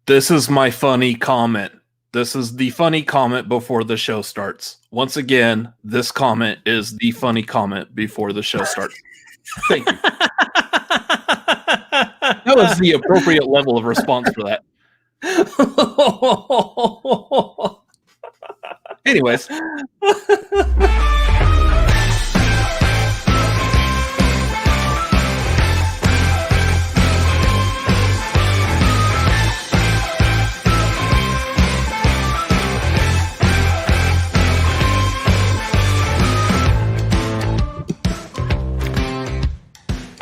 This is my funny comment. This is the funny comment before the show starts. Once again, this comment is the funny comment before the show starts. Thank you. That was the appropriate level of response for that. Anyways.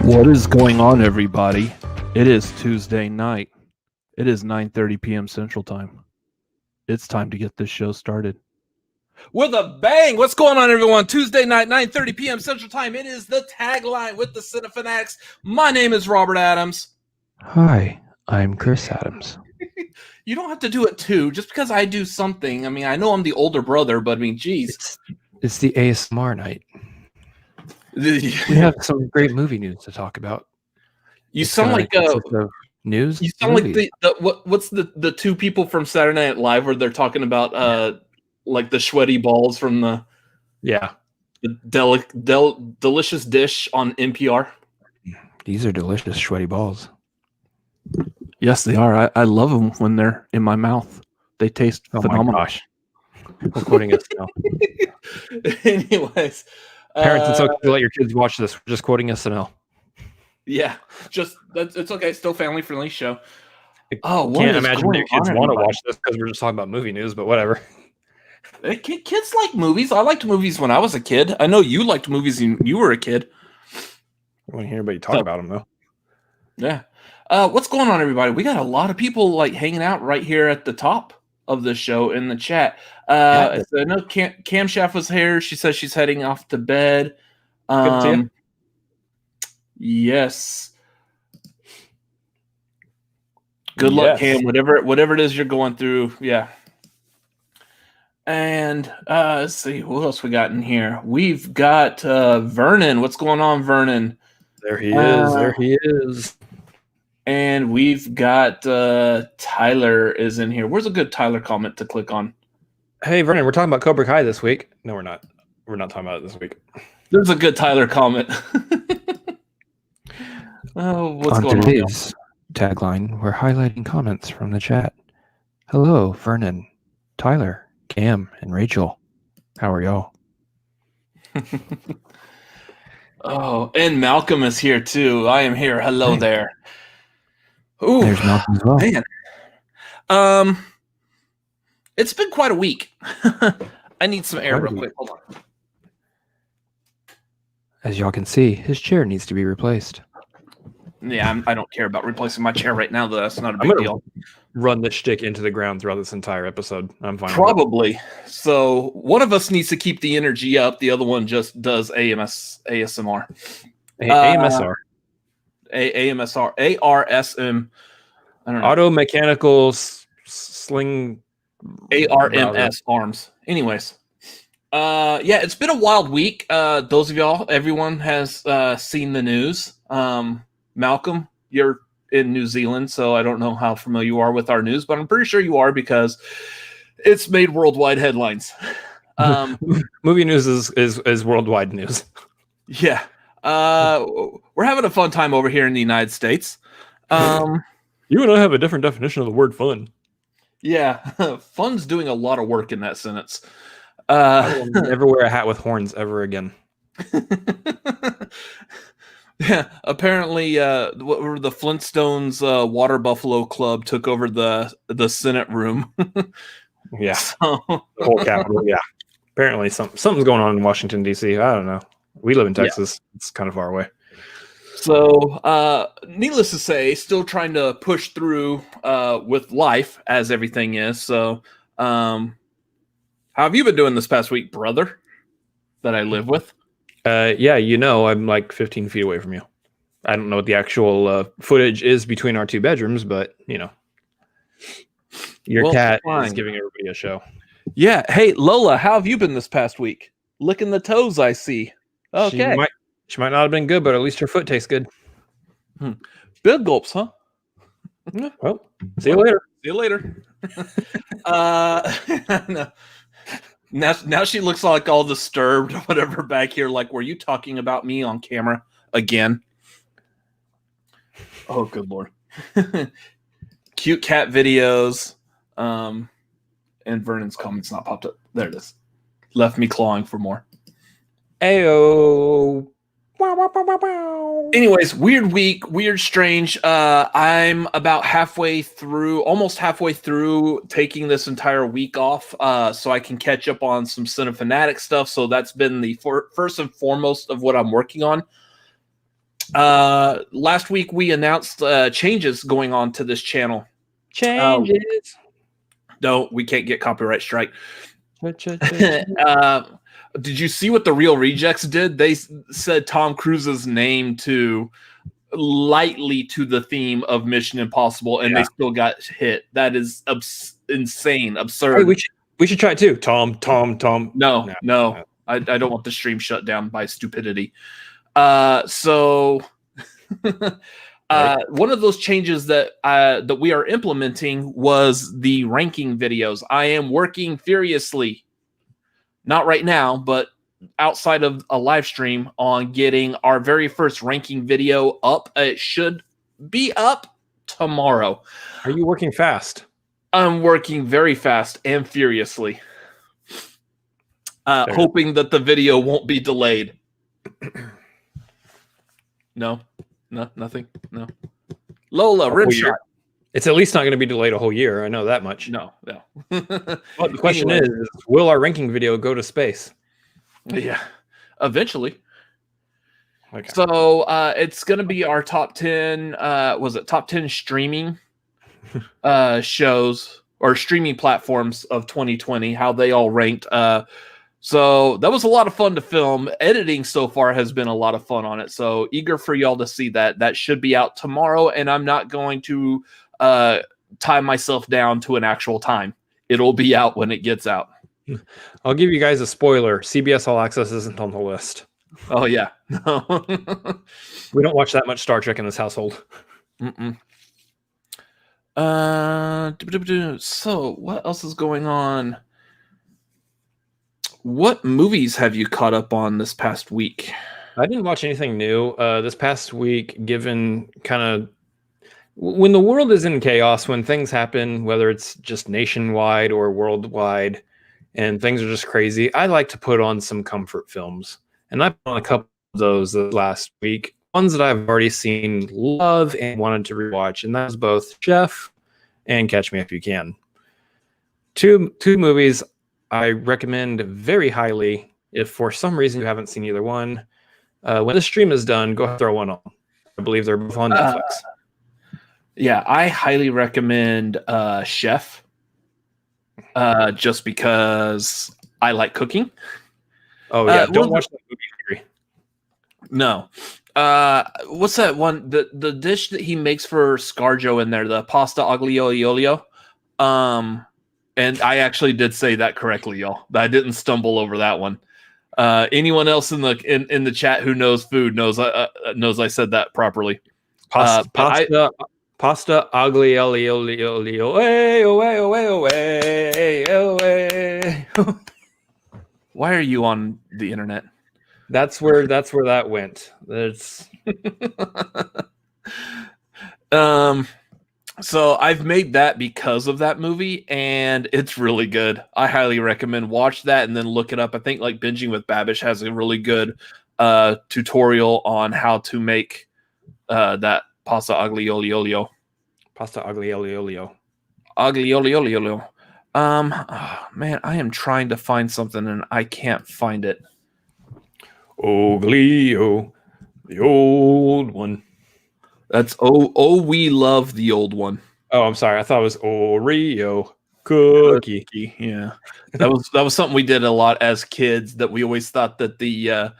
What is going on, everybody? It is Tuesday night. It is 9:30 p.m. Central Time. It's time to get this show started. With a bang! What's going on, everyone? Tuesday night, 9:30 p.m. Central Time. It is the tagline with the Cinefanatics. My name is Robert Adams. Hi, I'm Chris Adams. You don't have to do it too. Just because I do something. I mean, I know I'm the older brother, but I mean, geez. It's the ASMR night. We have some great movie news to talk about. You sound like news. You sound movies. Like what's the two people from Saturday Night Live where they're talking about like the sweaty balls from the delicious dish on NPR. These are delicious sweaty balls. Yes, they are. I love them when they're in my mouth. They taste phenomenal. My gosh. We're quoting us now. Anyways. Parents, it's okay to let your kids watch this. We're just quoting SNL. Yeah, it's okay. Still family-friendly show. I can't imagine your kids want to watch this because we're just talking about movie news, but whatever. Kids like movies. I liked movies when I was a kid. I know you liked movies when you were a kid. I want to hear anybody talk about them, though. Yeah. What's going on, everybody? We got a lot of people like hanging out right here at the top of the show in the chat. So I know Cam Shaft was here. She says she's heading off to bed. Good to see you. Yes. Good luck, Cam. Whatever it is you're going through. Yeah. And let's see what else we got in here. We've got Vernon. What's going on, Vernon? There he is. There he is. And we've got Tyler is in here. Where's a good Tyler comment to click on? Hey, Vernon, we're talking about Cobra Kai this week. No, we're not. We're not talking about it this week. There's a good Tyler comment. What's going on? Today's tagline, we're highlighting comments from the chat. Hello, Vernon, Tyler, Cam, and Rachel. How are y'all? Oh, and Malcolm is here too. I am here. Hello there. Ooh, there's Malcolm as well. Man. It's been quite a week. I need some air real quick. Hold on. As y'all can see, his chair needs to be replaced. Yeah, I don't care about replacing my chair right now, though. That's not a big deal. Run the shtick into the ground throughout this entire episode. I'm fine. Probably. So one of us needs to keep the energy up. The other one just does ASMR. AMSR. AMSR. ARSM. I don't know. Auto mechanical sling. ARMS arms. Anyways. Yeah, it's been a wild week. Those of y'all, everyone has seen the news. Malcolm, you're in New Zealand, so I don't know how familiar you are with our news, but I'm pretty sure you are because it's made worldwide headlines. Movie news is worldwide news. Yeah. We're having a fun time over here in the United States. You and I have a different definition of the word fun. Yeah. Fun's doing a lot of work in that sentence. I will never wear a hat with horns ever again. Yeah, apparently, the Flintstones Water Buffalo Club took over the Senate room. Yeah, so. The whole Capitol. Yeah, apparently something's going on in Washington D.C. I don't know. We live in Texas. Yeah. It's kind of far away. So, needless to say, still trying to push through with life as everything is. So, how have you been doing this past week, brother? That I live with. Yeah, I'm like 15 feet away from you. I don't know what the actual footage is between our two bedrooms, but your cat is giving everybody a show. Yeah. Hey, Lola, how have you been this past week? Licking the toes, I see. Okay. She might not have been good, but at least her foot tastes good. Big gulps, huh? Well, see you later. See you later. No. Now she looks like all disturbed or whatever back here. Like, were you talking about me on camera again? Oh, good Lord. Cute cat videos. And Vernon's comments not popped up. There it is. Left me clawing for more. Ayo. Anyways, weird week, weird, strange. I'm about almost halfway through taking this entire week off so I can catch up on some Cinefanatic stuff. So that's been the first and foremost of what I'm working on. Last week, we announced changes going on to this channel. Changes. No, we can't get copyright strike. Did you see what the Real Rejects did? They said Tom Cruise's name lightly to the theme of Mission Impossible, and they still got hit. That is insane, absurd. Hey, we should try it too. Tom. No. I don't want the stream shut down by stupidity. So one of those changes that we are implementing was the ranking videos. I am working furiously. Not right now, but outside of a live stream on getting our very first ranking video up. It should be up tomorrow. Are you working fast? I'm working very fast and furiously. Hoping that the video won't be delayed. No, nothing. No. Lola, Rimshot. It's at least not going to be delayed a whole year. I know that much. No. Well, the question is, will our ranking video go to space? Yeah, eventually. Okay. So it's going to be our top 10, top 10 streaming shows or streaming platforms of 2020, how they all ranked. So that was a lot of fun to film. Editing so far has been a lot of fun on it. So eager for y'all to see that. That should be out tomorrow, and I'm not going to tie myself down to an actual time. It'll be out when it gets out. I'll give you guys a spoiler. CBS All Access isn't on the list. Oh, yeah. We don't watch that much Star Trek in this household. So what else is going on? What movies have you caught up on this past week? I didn't watch anything new this past week, given kind of when the world is in chaos, when things happen, whether it's just nationwide or worldwide, and things are just crazy, I like to put on some comfort films. And I put on a couple of those last week. Ones that I've already seen, love, and wanted to rewatch. And that was both Chef and Catch Me If You Can. Two movies I recommend very highly. If for some reason you haven't seen either one, when the stream is done, go throw one on. I believe they're both on Netflix. Yeah, I highly recommend Chef, just because I like cooking. Oh yeah, don't watch that movie theory. No. What's that one? The dish that he makes for ScarJo in there, the pasta aglio e olio. And I actually did say that correctly, y'all. I didn't stumble over that one. Anyone else in the chat who knows food knows I said that properly. Pasta aglio e olio. Why are you on the internet? That's where that went. That's So I've made that because of that movie, and it's really good. I highly recommend watch that and then look it up. I think like Binging with Babish has a really good tutorial on how to make that pasta aglio e olio. Pasta aglio e olio. Aglio e olio. Man, I am trying to find something and I can't find it. Oglio, the old one. That's we love the old one. Oh, I'm sorry. I thought it was Oreo cookie. Yeah, that was something we did a lot as kids. That we always thought that the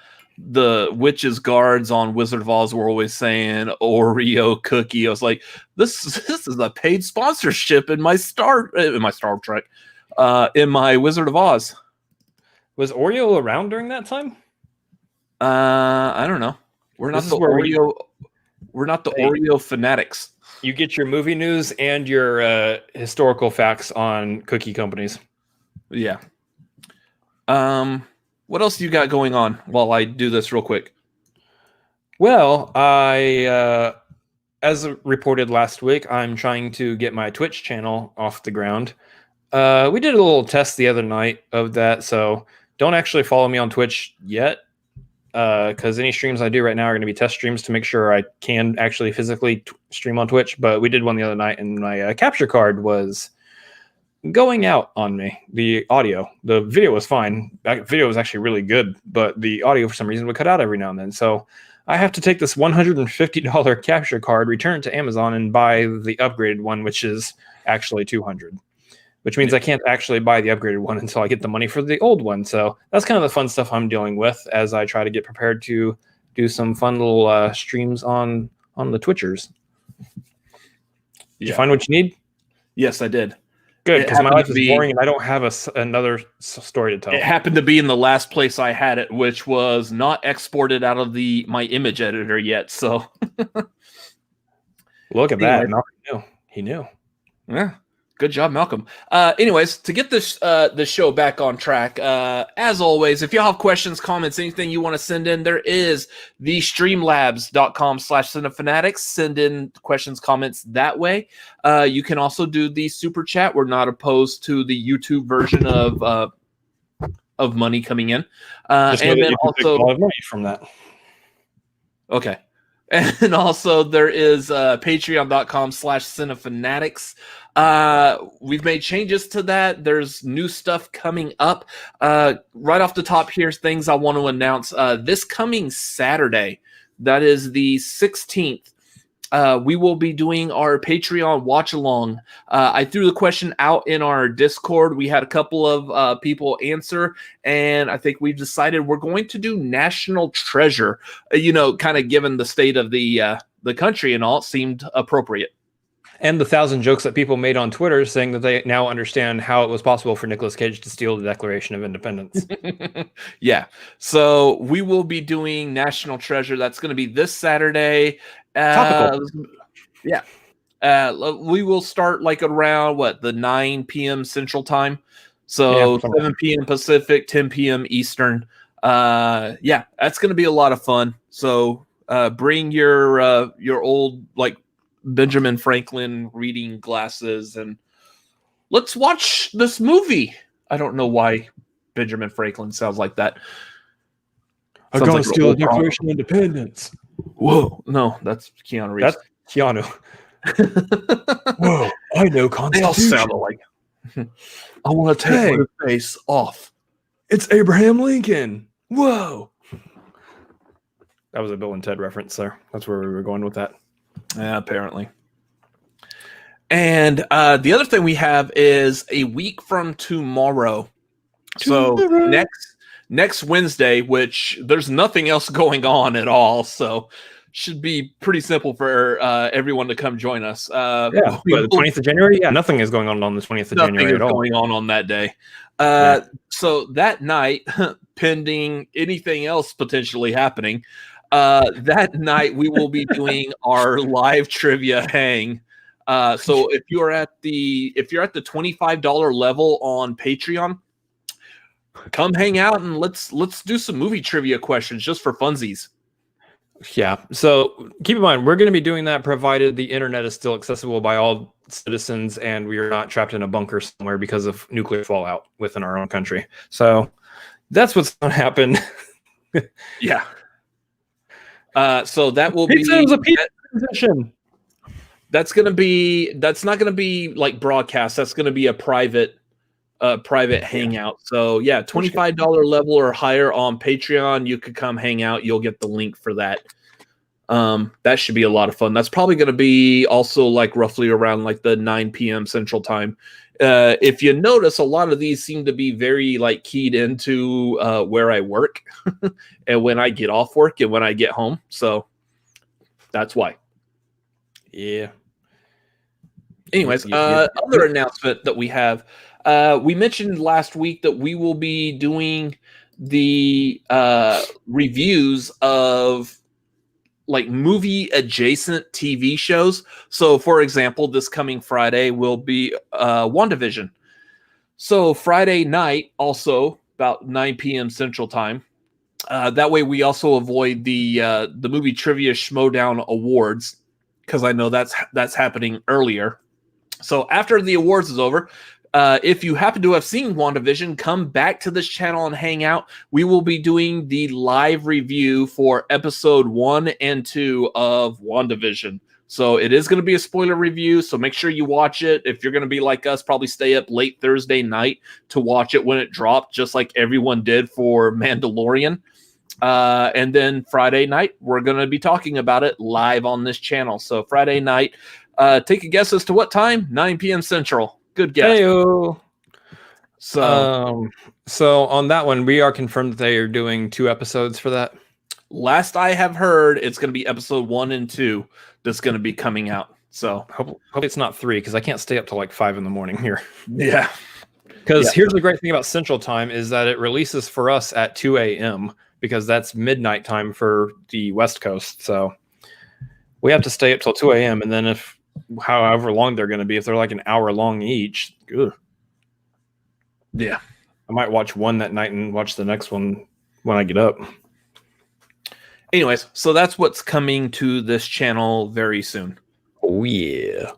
witches guards on Wizard of Oz were always saying Oreo cookie. I was like, this is a paid sponsorship in my Star Trek, in my Wizard of Oz. Was Oreo around during that time? I don't know. We're not the Oreo. We're not the Hey. Oreo fanatics. You get your movie news and your historical facts on cookie companies. Yeah. What else do you got going on while I do this real quick? Well, as reported last week, I'm trying to get my Twitch channel off the ground. We did a little test the other night of that, so don't actually follow me on Twitch yet, because any streams I do right now are going to be test streams to make sure I can actually physically stream on Twitch. But we did one the other night, and my capture card was going out on me. The audio, the video was fine. That video was actually really good, but the audio for some reason would cut out every now and then. So I have to take this $150 capture card, return it to Amazon, and buy the upgraded one, which is actually $200. Which means I can't actually buy the upgraded one until I get the money for the old one. So that's kind of the fun stuff I'm dealing with as I try to get prepared to do some fun little streams on the Twitchers. Did you find what you need? Yes, I did. Good, because my life is boring and I don't have another story to tell. It happened to be in the last place I had it, which was not exported out of my image editor yet. So look at that. Malcolm he knew. Yeah. Good job, Malcolm. Anyways, to get this show back on track, as always, if you have questions, comments, anything you want to send in, there is the streamlabs.com/cinefanatics. Send in questions, comments that way. You can also do the super chat. We're not opposed to the YouTube version of money coming in. And then also money from that. Okay. And also there is patreon.com/cinefanatics. We've made changes to that. There's new stuff coming up. Right off the top, here's things I want to announce. This coming Saturday, that is the 16th, we will be doing our Patreon watch along. I threw the question out in our Discord. We had a couple of people answer, and I think we've decided we're going to do National Treasure. Kind of given the state of the country and all, it seemed appropriate. And the 1,000 jokes that people made on Twitter saying that they now understand how it was possible for Nicolas Cage to steal the Declaration of Independence. Yeah. So we will be doing National Treasure. That's going to be this Saturday. Topical. Yeah. We will start like around the 9 p.m. Central Time. So 7 p.m. Pacific, 10 p.m. Eastern. Yeah, that's going to be a lot of fun. So bring your old Benjamin Franklin reading glasses and let's watch this movie. I don't know why Benjamin Franklin sounds like that. I'm going to steal the Declaration of Independence. Whoa, no, that's Keanu Reeves. That's Keanu. Whoa, I know Constitution. They all sound alike. I want to take my face off. It's Abraham Lincoln. Whoa. That was a Bill and Ted reference there. That's where we were going with that. Yeah, apparently. And the other thing we have is a week from tomorrow. So next Wednesday, which there's nothing else going on at all, so should be pretty simple for everyone to come join us. The 20th of January? Yeah, nothing is going on the 20th of January at all. Nothing is going on that day. So that night, pending anything else potentially happening, that night we will be doing our live trivia hang. So if you're at the $25 level on Patreon, come hang out and let's do some movie trivia questions just for funsies. Yeah. So keep in mind, we're going to be doing that provided the internet is still accessible by all citizens and we are not trapped in a bunker somewhere because of nuclear fallout within our own country. So that's what's going to happen. Yeah. So that will be position. That's not going to be like broadcast. That's going to be a private hangout. So yeah, $25 level or higher on Patreon. You could come hang out. You'll get the link for that. That should be a lot of fun. That's probably going to be also roughly around the 9 p.m. Central Time. If you notice, a lot of these seem to be very keyed into where I work and when I get off work and when I get home. So that's why. Yeah. Anyways, other announcement that we have, we mentioned last week that we will be doing the reviews of like movie adjacent TV shows. So, for example, this coming Friday will be WandaVision. So Friday night, also about 9 p.m. Central Time. That way, we also avoid the movie trivia Schmodown Awards, because I know that's happening earlier. So after the awards is over, if you happen to have seen WandaVision, come back to this channel and hang out. We will be doing the live review for episode 1 and 2 of WandaVision. So it is going to be a spoiler review, so make sure you watch it. If you're going to be like us, probably stay up late Thursday night to watch it when it dropped, just like everyone did for Mandalorian. And then Friday night, we're going to be talking about it live on this channel. So Friday night, take a guess as to what time? 9 p.m. Central. Good guess. Hey-o. So on that one, we are confirmed that they are doing 2 episodes for that. Last I have heard, it's going to be episode 1 and 2 that's going to be coming out. So Hope it's not 3, because I can't stay up till like 5 in the morning here. Yeah. Because here's the great thing about Central Time is that it releases for us at 2 a.m. because that's midnight time for the West Coast. So we have to stay up till 2 a.m. And then if however long they're going to be, if they're like an hour long each, yeah, I might watch one that night and watch the next one when I get up. Anyways, so that's what's coming to this channel very soon. Oh yeah,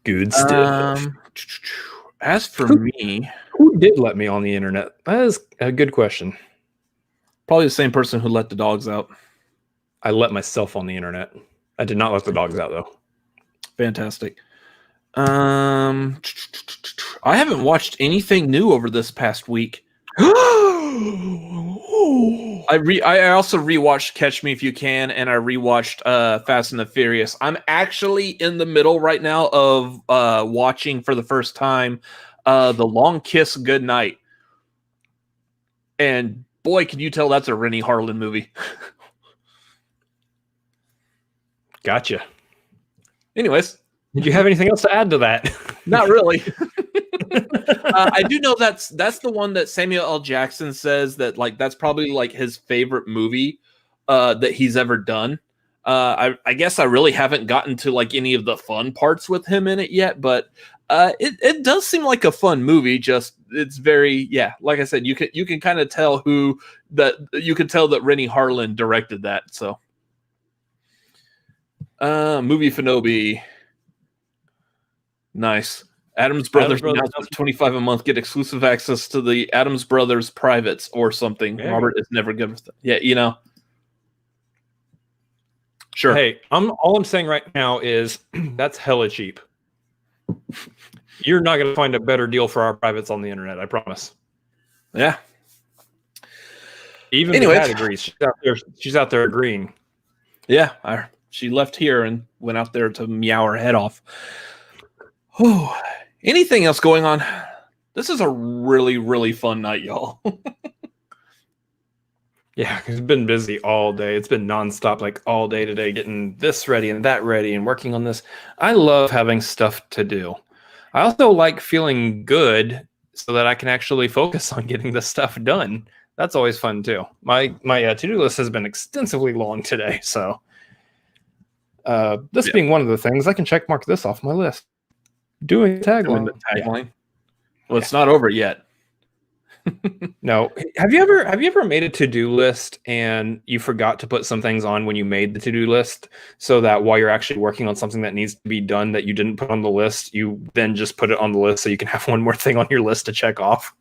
good stuff. As for me, who did let me on the internet? That is a good question. Probably the same person who let the dogs out. I let myself on the internet. I did not let the dogs out though. Fantastic. I haven't watched anything new over this past week. I also rewatched Catch Me If You Can, and I rewatched Fast and the Furious. I'm actually in the middle right now of watching for the first time The Long Kiss Goodnight. And boy, can you tell that's a Rennie Harlan movie. Gotcha. Anyways. Did you have anything else to add to that? Not really. I do know that's the one that Samuel L. Jackson says that like that's probably like his favorite movie that he's ever done. I guess I really haven't gotten to like any of the fun parts with him in it yet, but it does seem like a fun movie. Just it's very like I said, you can kind of tell you can tell that Rennie Harlan directed that. So movie Fanobi. Nice. Adams Brothers announced $25 a month, get exclusive access to the Adams Brothers privates or something. Yeah. Robert is never good with that. Yeah, you know. Sure. Hey, all I'm saying right now is that's hella cheap. You're not going to find a better deal for our privates on the internet, I promise. Yeah. Even the cat agrees. She's out there agreeing. Yeah, she left here and went out there to meow her head off. Oh, anything else going on? This is a really, really fun night, y'all. Yeah, it's been busy all day. It's been nonstop, like all day today, getting this ready and that ready and working on this. I love having stuff to do. I also like feeling good so that I can actually focus on getting this stuff done. That's always fun too. My to-do list has been extensively long today, so this being one of the things, I can check mark this off my list. Doing tagline. Yeah. Well, it's not over yet. No. Have you ever made a to-do list and you forgot to put some things on when you made the to-do list, so that while you're actually working on something that needs to be done that you didn't put on the list, you then just put it on the list so you can have one more thing on your list to check off?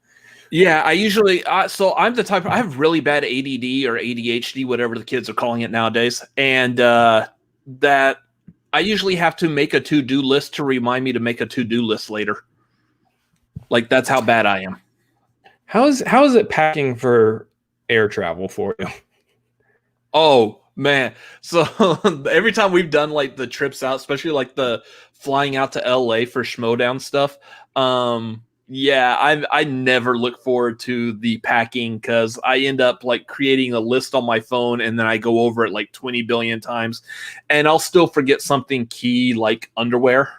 Yeah, I usually so I'm the type I have really bad ADD or ADHD, whatever the kids are calling it nowadays, and that I usually have to make a to-do list to remind me to make a to-do list later. Like that's how bad I am. How is it packing for air travel for you? Oh man. So every time we've done like the trips out, especially like the flying out to LA for Schmodown stuff, I never look forward to the packing because I end up like creating a list on my phone and then I go over it like 20 billion times and I'll still forget something key like underwear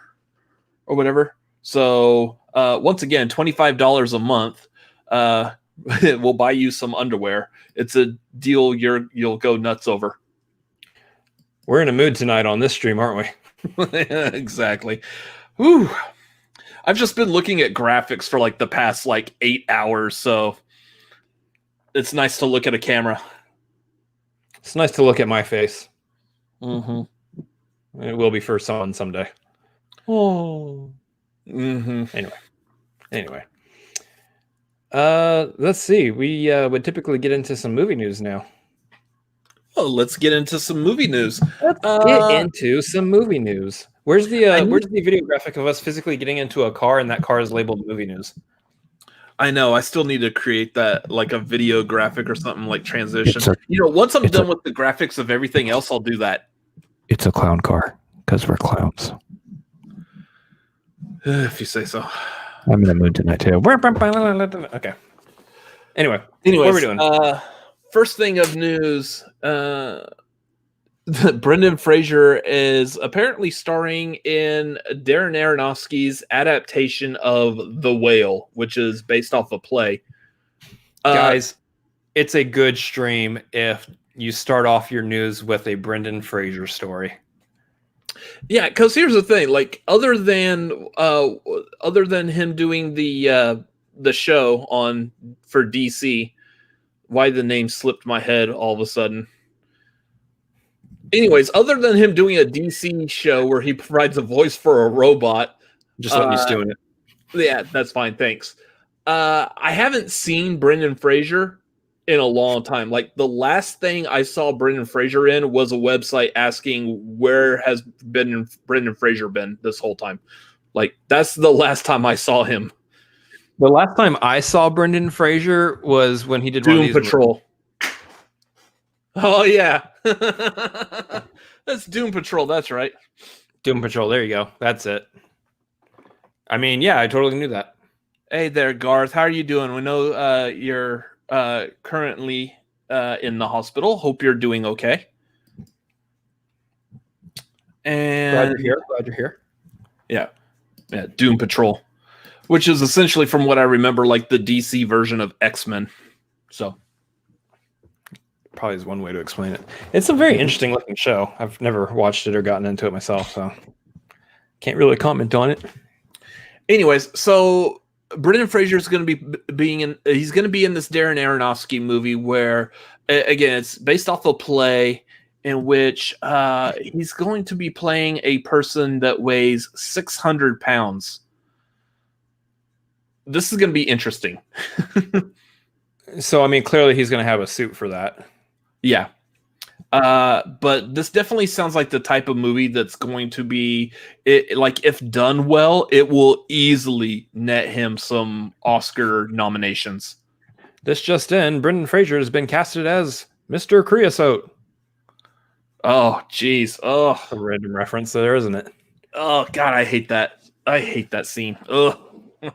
or whatever. So once again, $25 a month will buy you some underwear. It's a deal you'll go nuts over. We're in a mood tonight on this stream, aren't we? Exactly. Whew. I've just been looking at graphics for like the past 8 hours, so it's nice to look at a camera. It's nice to look at my face. Mm-hmm. It will be for someone someday. Oh. Mm-hmm. Anyway. Let's see. We would typically get into some movie news now. Oh, let's get into some movie news. Let's get into some movie news. Where's the video graphic of us physically getting into a car and that car is labeled movie news? I know. I still need to create that a video graphic or something like transition. Once I'm done with the graphics of everything else, I'll do that. It's a clown car because we're clowns. If you say so. I'm in the mood tonight too. Okay. Anyways, what are we doing? First thing of news, Brendan Fraser is apparently starring in Darren Aronofsky's adaptation of The Whale, which is based off a play. Guys, it's a good stream if you start off your news with a Brendan Fraser story. Yeah, because here's the thing: other than him doing the show for DC, why the name slipped my head all of a sudden. Anyways, other than him doing a DC show where he provides a voice for a robot, just let me stew in it. Yeah, that's fine. Thanks. I haven't seen Brendan Fraser in a long time. The last thing I saw Brendan Fraser in was a website asking where has Brendan Fraser been this whole time. That's the last time I saw him. The last time I saw Brendan Fraser was when he did Doom Patrol. Oh yeah. That's Doom Patrol, that's right. Doom Patrol, there you go. That's it. I mean, yeah, I totally knew that. Hey there, Garth. How are you doing? We know you're currently in the hospital. Hope you're doing okay. And Glad you're here. Yeah, Doom Patrol, which is essentially, from what I remember, the DC version of X-Men. So probably is one way to explain it. It's a very interesting looking show. I've never watched it or gotten into it myself, so can't really comment on it. Anyways, so Brendan Fraser is going to he's going to be in this Darren Aronofsky movie where, again, it's based off a play in which he's going to be playing a person that weighs 600 pounds. This is going to be interesting. So, I mean, clearly he's going to have a suit for that. Yeah. But this definitely sounds like the type of movie that's going to be, if done well, it will easily net him some Oscar nominations. This just in, Brendan Fraser has been casted as Mr. Creosote. Oh, jeez. Oh, a random reference there, isn't it? Oh, God, I hate that. I hate that scene. Ugh. Do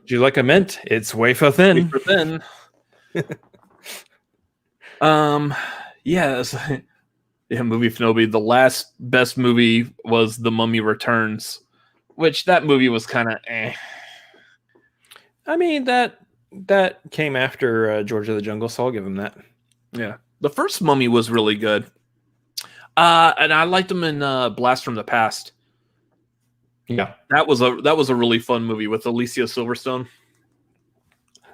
you like a mint? It's wafer thin. Wafer thin. Yes. Yeah, movie Fnobi. The last best movie was The Mummy Returns, which that movie was kind of eh. I mean, that came after George of the Jungle, so I'll give him that. Yeah. The first Mummy was really good. And I liked him in Blast from the Past. Yeah. That was a really fun movie with Alicia Silverstone.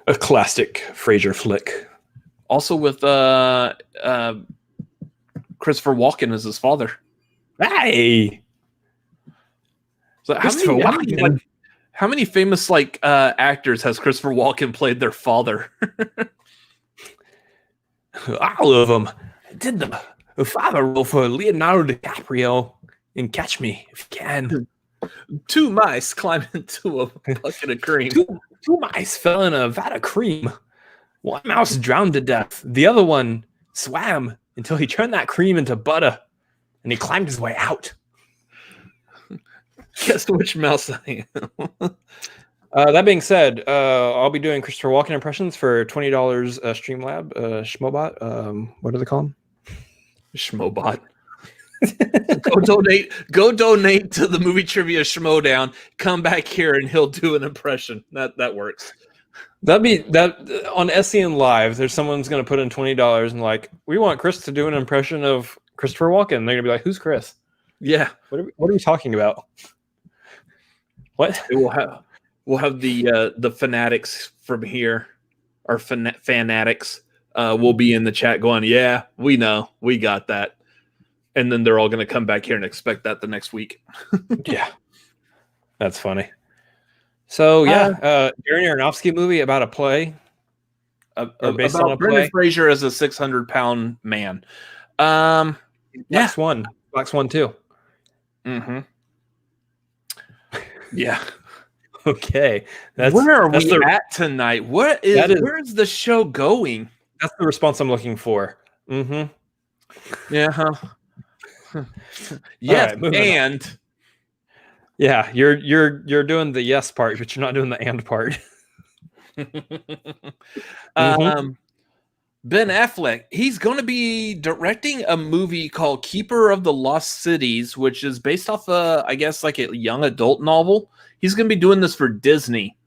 A classic Fraser flick. Also with Christopher Walken as his father. Hey! So how many famous actors has Christopher Walken played their father? All of them. I did the father role for Leonardo DiCaprio in Catch Me If You Can. 2 mice climbed into a bucket of cream. Two mice fell in a vat of cream. One mouse drowned to death. The other one swam until he turned that cream into butter, and he climbed his way out. Guess which mouse I am. That being said, I'll be doing Christopher Walken impressions for $20 Streamlab, Schmobot. What do they call him? Schmobot. Go donate to the movie trivia Schmodown. Come back here and he'll do an impression. That works. That'd be that on SEN Live. There's someone's going to put in $20 and we want Chris to do an impression of Christopher Walken. They're gonna be like, "Who's Chris? Yeah. What are we talking about? What?" We'll have the fanatics from here, our fanatics. Will be in the chat going, "Yeah, we know, we got that," and then they're all going to come back here and expect that the next week. Yeah, that's funny. So Darren Aronofsky movie about a play, based on a Brendan play. Fraser as a 600-pound man. Black Swan 2. Mm-hmm. Yeah. Okay. Where are we at tonight? Where's the show going? That's the response I'm looking for. Mm-hmm. Yeah. Huh. Yes, right, and yeah, you're doing the yes part, but you're not doing the and part. Ben Affleck, he's going to be directing a movie called Keeper of the Lost Cities, which is based off I guess like a young adult novel. He's going to be doing this for Disney.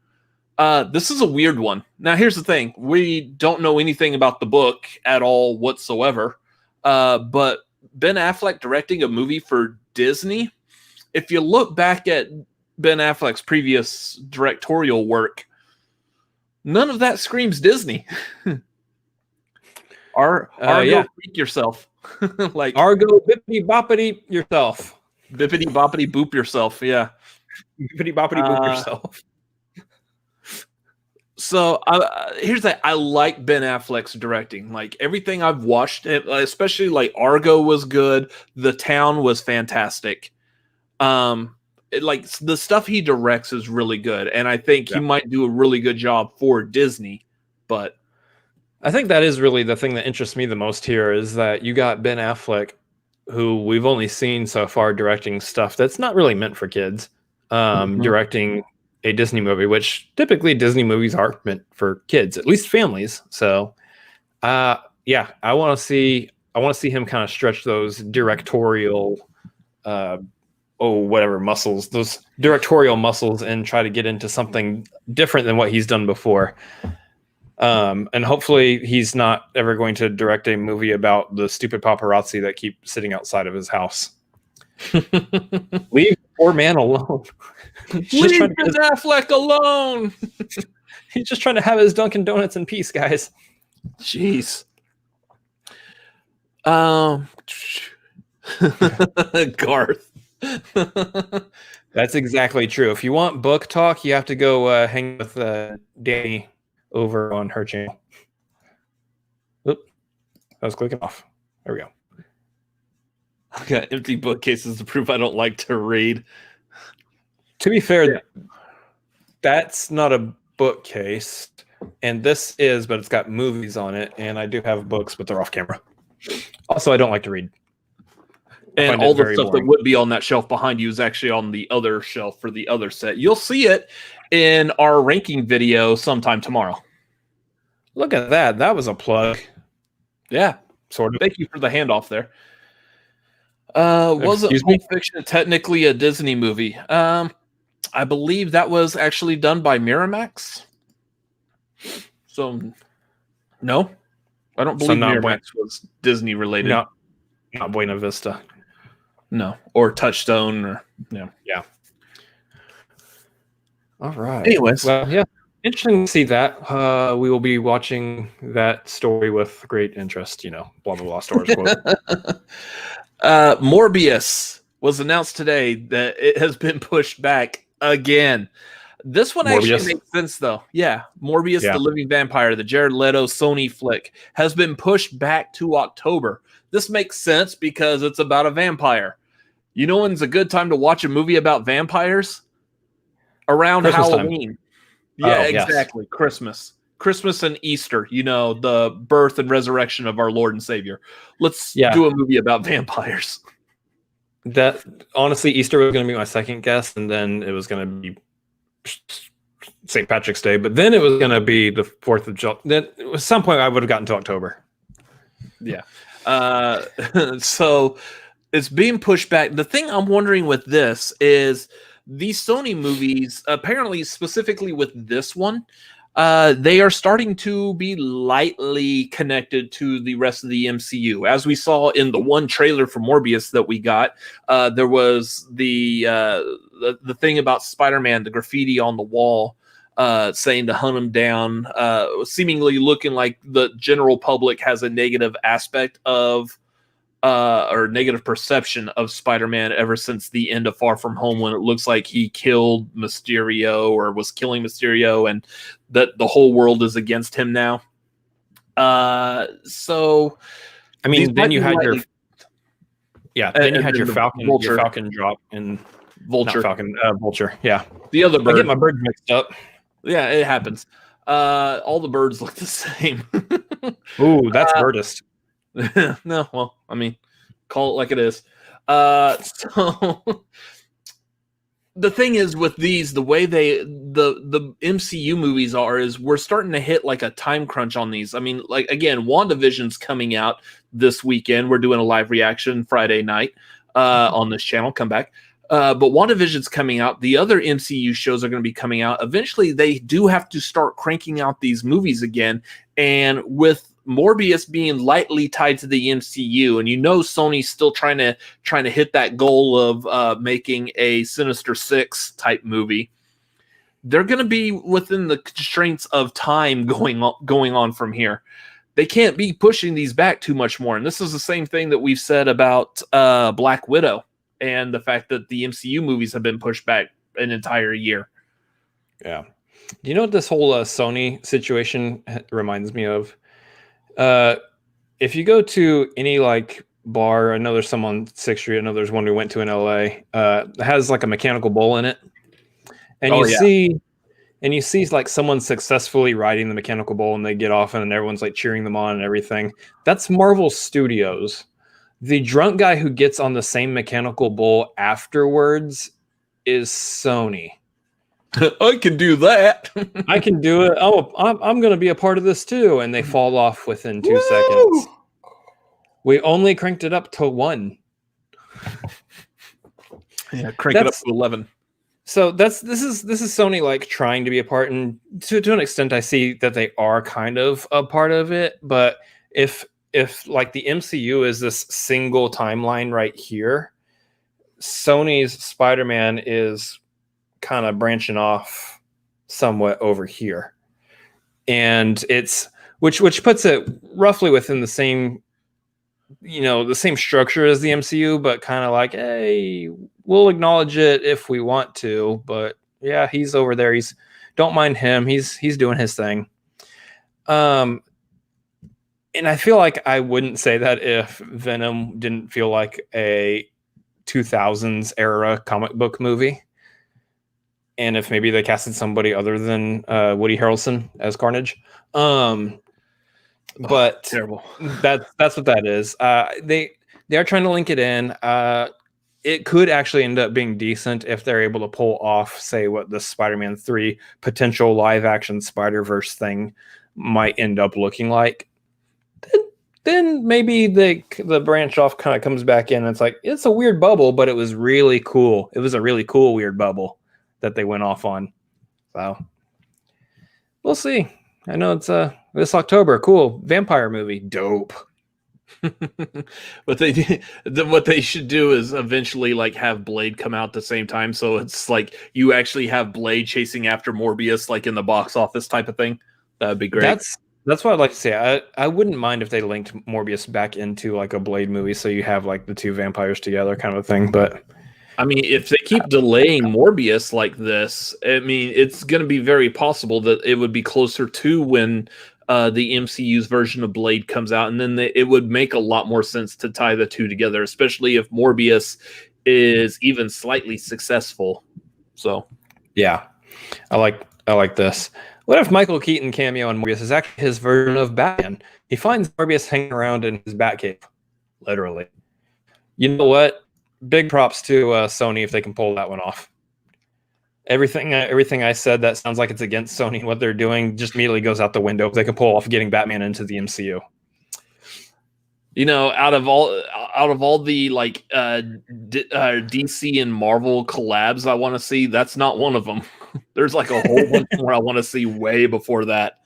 This is a weird one. Now, here's the thing. We don't know anything about the book at all whatsoever. But Ben Affleck directing a movie for Disney, if you look back at Ben Affleck's previous directorial work, none of that screams Disney. Argo, freak yourself. Like Argo, bippity boppity yourself. Bippity boppity boop yourself. Yeah. Bippity boppity boop yourself. So here's that. I like Ben Affleck's directing. Like everything I've watched, especially like Argo was good. The Town was fantastic. Like the stuff he directs is really good, and I think he might do a really good job for Disney. But I think that is really the thing that interests me the most here is that you got Ben Affleck, who we've only seen so far directing stuff that's not really meant for kids, directing a Disney movie, which typically Disney movies are meant for kids, at least families. So, I want to see him kind of stretch those directorial, muscles, those directorial muscles, and try to get into something different than what he's done before. And hopefully he's not ever going to direct a movie about the stupid paparazzi that keep sitting outside of his house. Leave the poor man alone. Leave Ben Affleck alone. He's just trying to have his Dunkin' Donuts in peace, guys. Jeez. Garth. That's exactly true. If you want book talk, you have to go hang with Danny over on her channel. Oop, I was clicking off. There we go. I got empty bookcases to prove I don't like to read. To be fair, that's not a bookcase, and this is, but it's got movies on it, and I do have books, but they're off camera. Also, I don't like to read. And all the stuff that would be on that shelf behind you is actually on the other shelf for the other set. You'll see it in our ranking video sometime tomorrow. Look at that. That was a plug. Yeah. Sort of. Thank you for the handoff there. Was it Pulp Fiction technically a Disney movie? I believe that was actually done by Miramax. So, no. I don't believe Miramax was Disney related. No, not Buena Vista. No. Or Touchstone. Or Yeah. All right. Anyways. Well, yeah. Interesting to see that. We will be watching that story with great interest. Blah, blah, blah, stars. Morbius was announced today that it has been pushed back again. This one actually makes sense, though. Yeah. Morbius, the Living Vampire, the Jared Leto Sony flick, has been pushed back to October. This makes sense because it's about a vampire. You know when's a good time to watch a movie about vampires? Around Christmas Halloween. Time. Yeah, exactly. Yes. Christmas and Easter, the birth and resurrection of our Lord and Savior. Let's do a movie about vampires. That honestly, Easter was going to be my second guess, and then it was going to be St. Patrick's Day, but then it was going to be the 4th of July. Then at some point I would have gotten to October. Yeah. So it's being pushed back. The thing I'm wondering with this is these Sony movies, apparently specifically with this one, they are starting to be lightly connected to the rest of the MCU. As we saw in the one trailer for Morbius that we got, there was the thing about Spider-Man, the graffiti on the wall, saying to hunt him down, seemingly looking like the general public has a negative aspect of or negative perception of Spider-Man ever since the end of Far From Home, when it looks like he killed Mysterio or was killing Mysterio, and that the whole world is against him now. So, I mean, then you had Falcon, your Falcon drop and Vulture. Not Falcon, Vulture. Yeah, the other bird. I get my birds mixed up. Yeah, it happens. All the birds look the same. Ooh, that's birdist. No, well, I mean, call it like it is. So the thing is with these, the way the MCU movies are, is we're starting to hit like a time crunch on these. I mean, like, again, WandaVision's coming out this weekend. We're doing a live reaction Friday night on this channel. Come back. But WandaVision's coming out. The other MCU shows are going to be coming out. Eventually, they do have to start cranking out these movies again. And with Morbius being lightly tied to the MCU, and Sony's still trying to hit that goal of making a Sinister Six type movie, they're going to be within the constraints of time going on from here. They can't be pushing these back too much more. And this is the same thing that we've said about Black Widow and the fact that the MCU movies have been pushed back an entire year. Yeah. Do you know what this whole Sony situation reminds me of? If you go to any like bar, I know there's some on 6th Street. I know there's one we went to in LA. It has like a mechanical bull in it. And you see like someone successfully riding the mechanical bull, and they get off and everyone's like cheering them on and everything. That's Marvel Studios. The drunk guy who gets on the same mechanical bull afterwards is Sony. I can do that. I can do it. Oh, I'm going to be a part of this too. And they fall off within 2 seconds. We only cranked it up to 1. Yeah, crank it up to 11. So this is Sony like trying to be a part, and to an extent, I see that they are kind of a part of it. But if like the MCU is this single timeline right here, Sony's Spider-Man is kind of branching off somewhat over here, and it's which puts it roughly within the same structure as the MCU, but kind of like, hey, we'll acknowledge it if we want to, but yeah, he's over there, don't mind him, he's doing his thing. And I feel like I wouldn't say that if Venom didn't feel like a 2000s era comic book movie. And if maybe they casted somebody other than Woody Harrelson as Carnage. But terrible. That's what that is. They are trying to link it in. It could actually end up being decent if they're able to pull off, say, what the Spider-Man 3 potential live-action Spider-Verse thing might end up looking like. Then maybe the branch off kind of comes back in. And it's like, it's a weird bubble, but it was really cool. It was a really cool weird bubble that they went off on. So we'll see. I know it's this October. Cool. Vampire movie. Dope. But what they should do is eventually like have Blade come out at the same time, so it's like you actually have Blade chasing after Morbius like in the box office type of thing. That would be great. That's what I'd like to say. I wouldn't mind if they linked Morbius back into like a Blade movie, so you have like the two vampires together kind of a thing. But I mean, if they keep delaying Morbius like this, I mean, it's going to be very possible that it would be closer to when the MCU's version of Blade comes out, and then it would make a lot more sense to tie the two together, especially if Morbius is even slightly successful. So, yeah, I like this. What if Michael Keaton cameo in Morbius is actually his version of Batman? He finds Morbius hanging around in his Batcave, literally. You know what? Big props to Sony if they can pull that one off. Everything I said that sounds like it's against Sony and what they're doing just immediately goes out the window if they can pull off getting Batman into the MCU. You know, out of all the like DC and Marvel collabs I want to see, that's not one of them. There's like a whole bunch more I want to see way before that.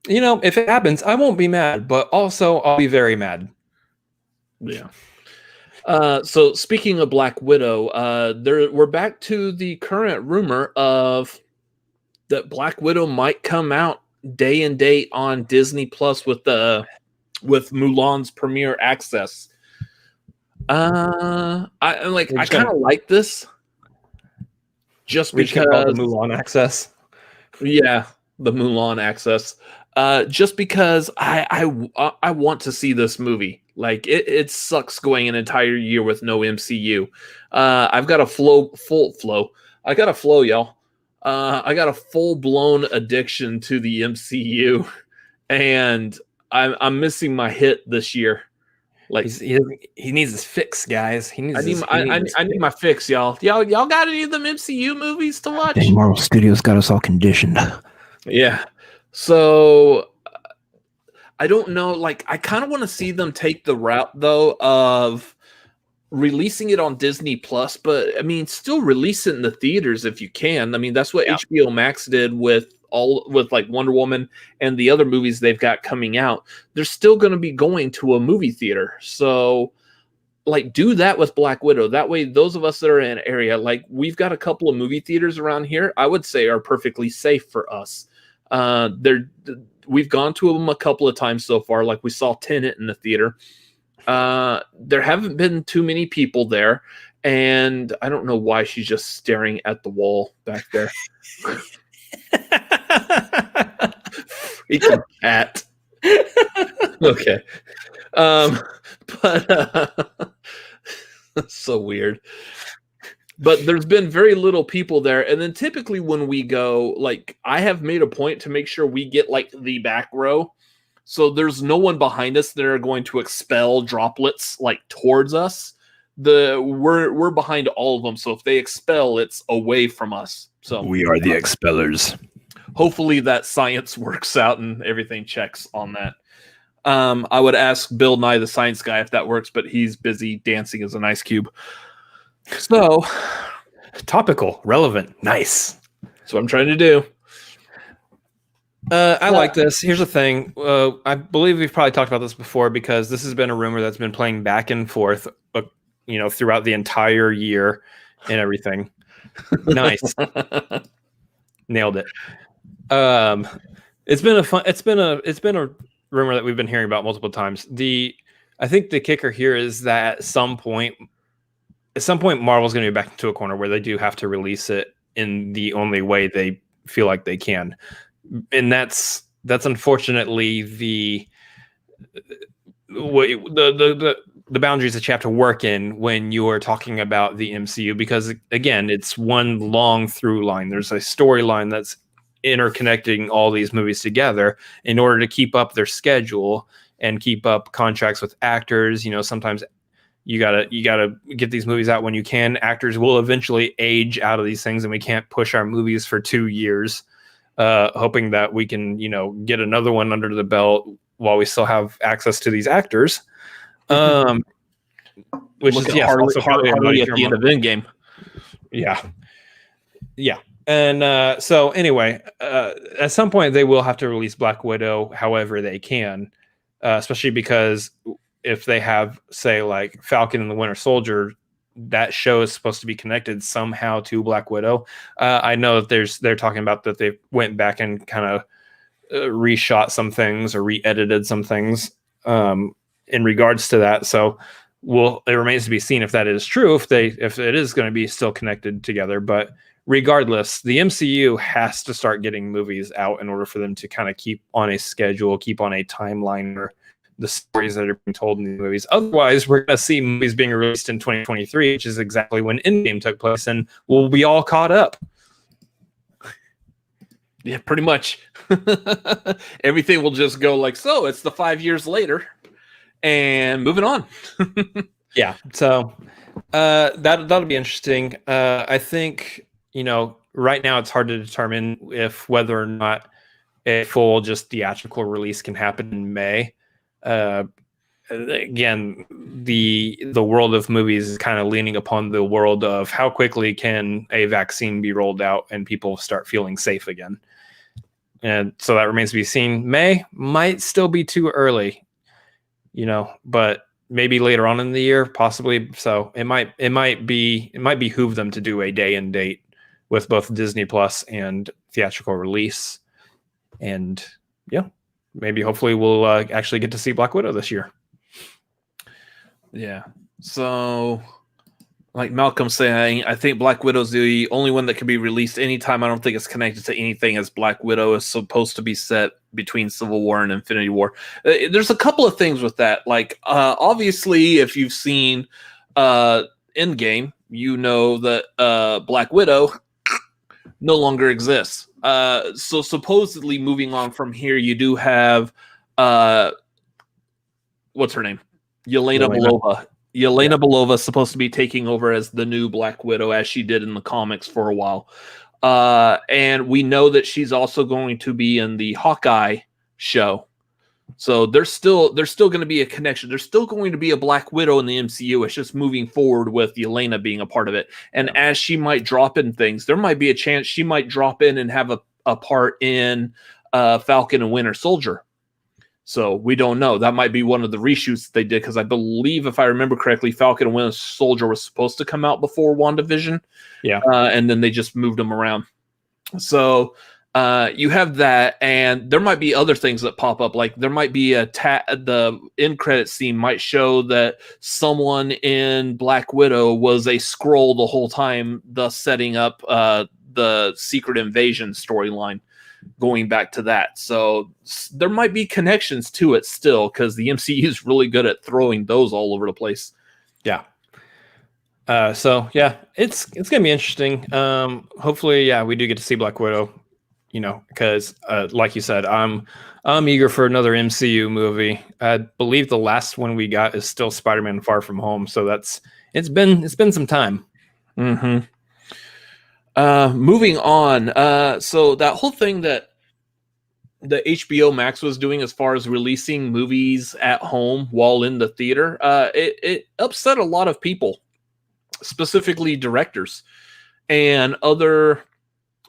You know, if it happens, I won't be mad, but also I'll be very mad. Yeah. So speaking of Black Widow, we're back to the current rumor of that Black Widow might come out day and date on Disney Plus with Mulan's premiere access. I kind of like this, just because the Mulan access. Yeah, the Mulan access. Just because I want to see this movie. Like it sucks going an entire year with no MCU. I've got a flow, I got a flow, y'all. I got a full-blown addiction to the MCU, and I'm missing my hit this year. Like he needs his fix, guys. I need my fix, y'all. Y'all got any of them MCU movies to watch? Dang, Marvel Studios got us all conditioned. Yeah. So I don't know. Like, I kind of want to see them take the route though of releasing it on Disney Plus, but I mean, still release it in the theaters if you can. I mean, that's what HBO Max did with like Wonder Woman and the other movies they've got coming out. They're still going to be going to a movie theater. So like, do that with Black Widow. That way, those of us that are in an area, like we've got a couple of movie theaters around here, I would say are perfectly safe for us. We've gone to them a couple of times so far. Like we saw Tenet in the theater. There haven't been too many people there, and I don't know why she's just staring at the wall back there. Freaking cat. Okay. But that's so weird. But there's been very little people there, and then typically when we go, like I have made a point to make sure we get like the back row. So there's no one behind us that are going to expel droplets like towards us. We're behind all of them. So if they expel, it's away from us. So we are the expellers. Hopefully that science works out and everything checks on that. I would ask Bill Nye the Science Guy if that works, but he's busy dancing as an ice cube. So topical, relevant, nice. That's what I'm trying to do. I like this. Here's the thing. I believe we've probably talked about this before because this has been a rumor that's been playing back and forth, throughout the entire year and everything. Nice. Nailed it. It's been a rumor that we've been hearing about multiple times. I think the kicker here is that at some point Marvel's going to be back into a corner where they do have to release it in the only way they feel like they can. And that's unfortunately the boundaries that you have to work in when you're talking about the MCU, because again, it's one long through line. There's a storyline that's interconnecting all these movies together in order to keep up their schedule and keep up contracts with actors. Sometimes you gotta get these movies out when you can. Actors will eventually age out of these things, and we can't push our movies for 2 years. Hoping that we can, get another one under the belt while we still have access to these actors. Which is Harley at the end of Endgame. Yeah. And so anyway, at some point they will have to release Black Widow however they can, especially because if they have, say, like Falcon and the Winter Soldier, that show is supposed to be connected somehow to Black Widow. I know that they're talking about that they went back and kind of reshot some things or re-edited some things in regards to that. So it remains to be seen if that is true, if it is going to be still connected together. But regardless, the MCU has to start getting movies out in order for them to kind of keep on a schedule, keep on a timeline or the stories that are being told in the movies. Otherwise, we're going to see movies being released in 2023, which is exactly when Endgame took place, and we'll be all caught up. Yeah, pretty much. Everything will just go like, so it's the 5 years later, and moving on. Yeah, so that'll be interesting. I think, right now it's hard to determine if whether or not a full just theatrical release can happen in May. again, the world of movies is kind of leaning upon the world of how quickly can a vaccine be rolled out and people start feeling safe again. And so that remains to be seen. May might still be too early, but maybe later on in the year, possibly. So it might behoove them to do a day and date with both Disney Plus and theatrical release. And yeah, maybe hopefully we'll actually get to see Black Widow this year. Yeah. So, like Malcolm saying, I think Black Widow's the only one that can be released anytime. I don't think it's connected to anything, as Black Widow is supposed to be set between Civil War and Infinity War. There's a couple of things with that. Like, obviously, if you've seen Endgame, you know that Black Widow no longer exists. So supposedly moving on from here, you do have what's her name? Yelena Belova. Belova is supposed to be taking over as the new Black Widow, as she did in the comics for a while. And we know that she's also going to be in the Hawkeye show. So there's still going to be a connection. There's still going to be a Black Widow in the MCU. It's just moving forward with Yelena being a part of it. And as she might drop in things, there might be a chance she might drop in and have a part in Falcon and Winter Soldier. So we don't know. That might be one of the reshoots they did, because I believe, if I remember correctly, Falcon and Winter Soldier was supposed to come out before WandaVision. Yeah. And then they just moved them around. So you have that, and there might be other things that pop up. Like there might be the end credit scene might show that someone in Black Widow was a Skrull the whole time, thus setting up the Secret Invasion storyline, going back to that. So there might be connections to it still, because the MCU is really good at throwing those all over the place. Yeah. So yeah, it's gonna be interesting. Hopefully, yeah, we do get to see Black Widow. Because like you said, I'm eager for another MCU movie. I believe the last one we got is still Spider-Man: Far From Home. So it's been some time. Mm-hmm. Moving on. So that whole thing that the HBO Max was doing as far as releasing movies at home while in the theater, it upset a lot of people, specifically directors and other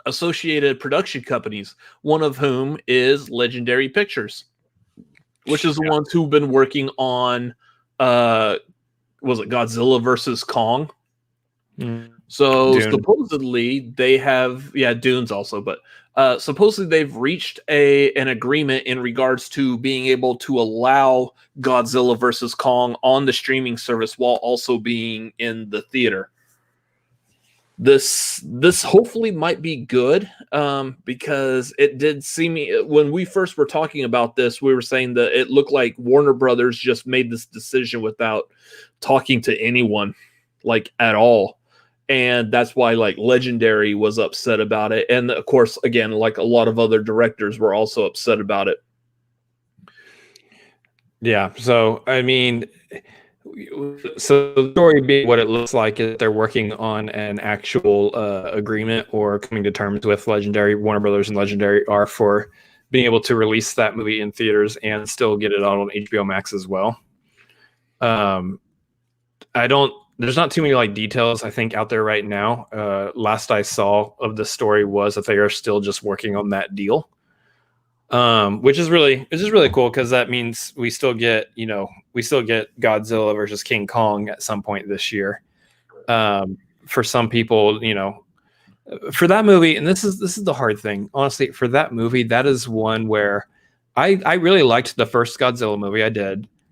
associated production companies, one of whom is Legendary Pictures, which is the ones who've been working on was it Godzilla versus Kong? So Dune. Supposedly they have Dune's also, but supposedly they've reached an agreement in regards to being able to allow Godzilla versus Kong on the streaming service while also being in the theater. This hopefully might be good, because it did seem, when we first were talking about this, we were saying that it looked like Warner Brothers just made this decision without talking to anyone, like, at all. And that's why, like, Legendary was upset about it. And of course, again, like a lot of other directors were also upset about it. Yeah. So, I mean, so the story being what it looks like is they're working on an actual agreement or coming to terms with Legendary. Warner Brothers and Legendary are for being able to release that movie in theaters and still get it out on HBO Max as well. There's not too many like details, I think, out there right now. Last I saw of the story was that they are still just working on that deal. Which is really cool, because that means we still get Godzilla versus King Kong at some point this year. For some people, for that movie, and this is the hard thing, honestly, for that movie, that is one where I really liked the first Godzilla movie.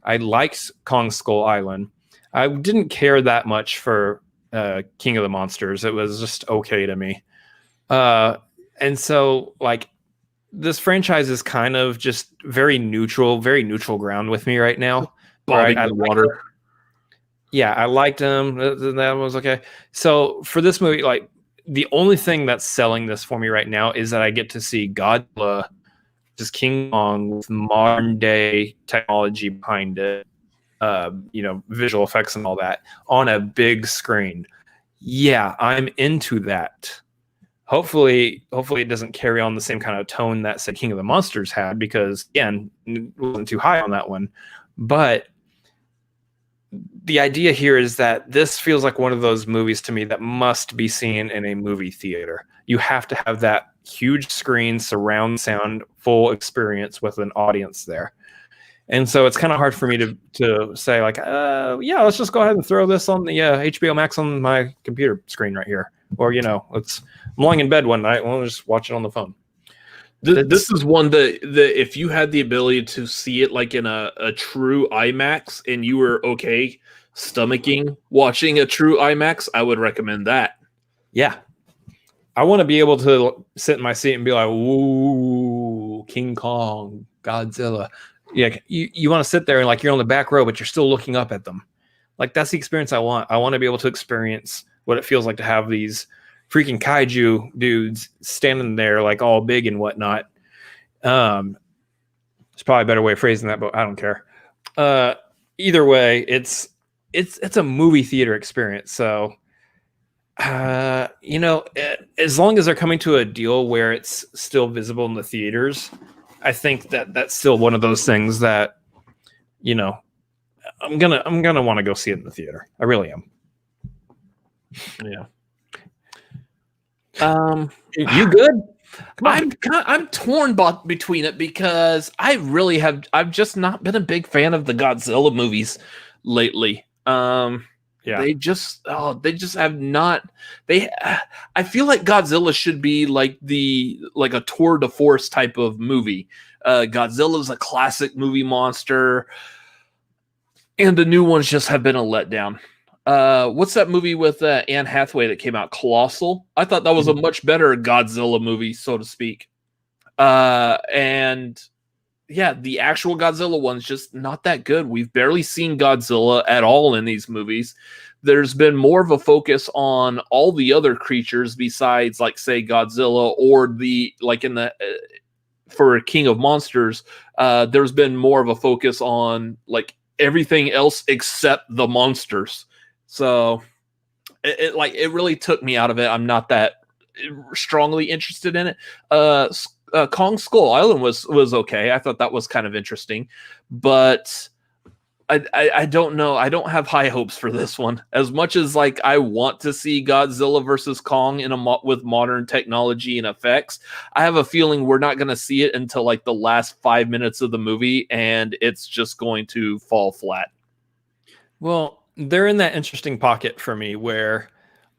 I liked Kong Skull Island. I didn't care that much for King of the Monsters. It was just okay to me. And so, like, this franchise is kind of just very neutral ground with me right now. Bobbing in the water. Yeah, I liked him. That was okay. So for this movie, like, the only thing that's selling this for me right now is that I get to see Godzilla, just King Kong, with modern day technology behind it, visual effects and all that on a big screen. Yeah, I'm into that. Hopefully it doesn't carry on the same kind of tone that, say, King of the Monsters had, because, again, it wasn't too high on that one. But the idea here is that this feels like one of those movies to me that must be seen in a movie theater. You have to have that huge screen, surround sound, full experience with an audience there. And so it's kind of hard for me to say like, yeah, let's just go ahead and throw this on the HBO Max on my computer screen right here. Or, I'm lying in bed one night, we'll just watch it on the phone. This is one that if you had the ability to see it like in a true IMAX and you were okay stomaching watching a true IMAX, I would recommend that. Yeah. I want to be able to sit in my seat and be like, ooh, King Kong, Godzilla. Yeah, you want to sit there and like you're on the back row, but you're still looking up at them. Like that's the experience I want. I want to be able to experience what it feels like to have these freaking kaiju dudes standing there like all big and whatnot. There's probably a better way of phrasing that, but I don't care. Either way, it's a movie theater experience. So, as long as they're coming to a deal where it's still visible in the theaters, I think that's still one of those things that, I'm gonna want to go see it in the theater. I really am. Yeah. You good? I'm torn between it because I've just not been a big fan of the Godzilla movies lately. Yeah. They just have not. I feel like Godzilla should be like a tour de force type of movie. Godzilla's a classic movie monster, and the new ones just have been a letdown. What's that movie with Anne Hathaway that came out? Colossal. I thought that was a much better Godzilla movie, so to speak. And yeah, the actual Godzilla one's just not that good. We've barely seen Godzilla at all in these movies. There's been more of a focus on all the other creatures besides, like, say, Godzilla or for King of Monsters. There's been more of a focus on like everything else except the monsters. So it really took me out of it. I'm not that strongly interested in it. Kong Skull Island was okay. I thought that was kind of interesting, but I don't know. I don't have high hopes for this one as much as like I want to see Godzilla versus Kong with modern technology and effects. I have a feeling we're not going to see it until like the last 5 minutes of the movie, and it's just going to fall flat. Well, they're in that interesting pocket for me where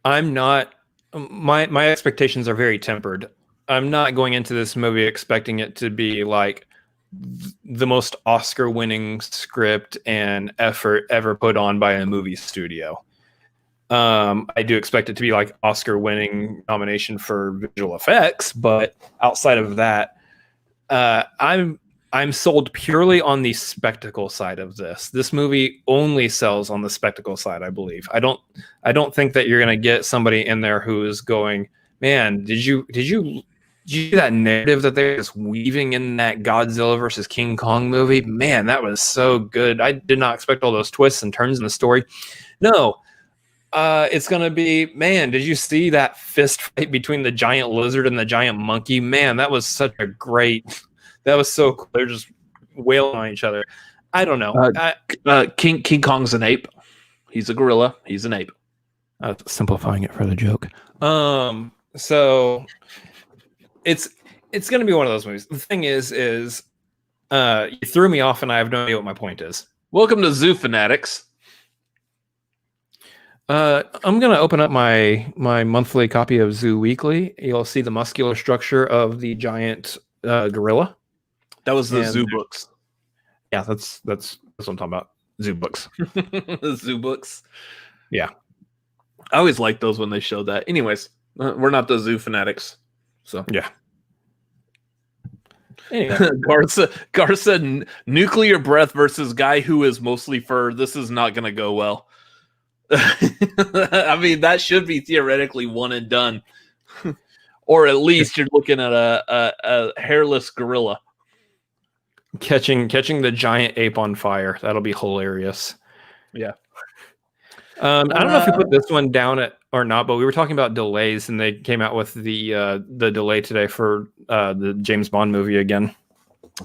I'm not. My expectations are very tempered. I'm not going into this movie expecting it to be like the most Oscar-winning script and effort ever put on by a movie studio. I do expect it to be like Oscar-winning nomination for visual effects, but outside of that, I'm sold purely on the spectacle side of this. This movie only sells on the spectacle side, I believe. I don't think that you're going to get somebody in there who is going, man, did you see that narrative that they're just weaving in that Godzilla versus King Kong movie? Man, that was so good. I did not expect all those twists and turns in the story. No, it's going to be, man, did you see that fist fight between the giant lizard and the giant monkey? Man, that was such a great... That was so cool. They're just wailing on each other. I don't know. King Kong's an ape. He's a gorilla. He's an ape. Simplifying it for the joke. So it's going to be one of those movies. The thing is you threw me off, and I have no idea what my point is. Welcome to Zoo Fanatics. I'm going to open up my monthly copy of Zoo Weekly. You'll see the muscular structure of the giant gorilla. That was the Zoo books. Yeah, that's what I'm talking about. Zoo books. The Zoo books. Yeah. I always liked those when they showed that. Anyways, we're not the Zoo Fanatics. So yeah. Anyway. Garth said nuclear breath versus guy who is mostly fur. This is not going to go well. I mean, that should be theoretically one and done. Or at least you're looking at a hairless gorilla. Catching the giant ape on fire. That'll be hilarious. Yeah. I don't know if we put this one down or not, but we were talking about delays, and they came out with the delay today for the James Bond movie again.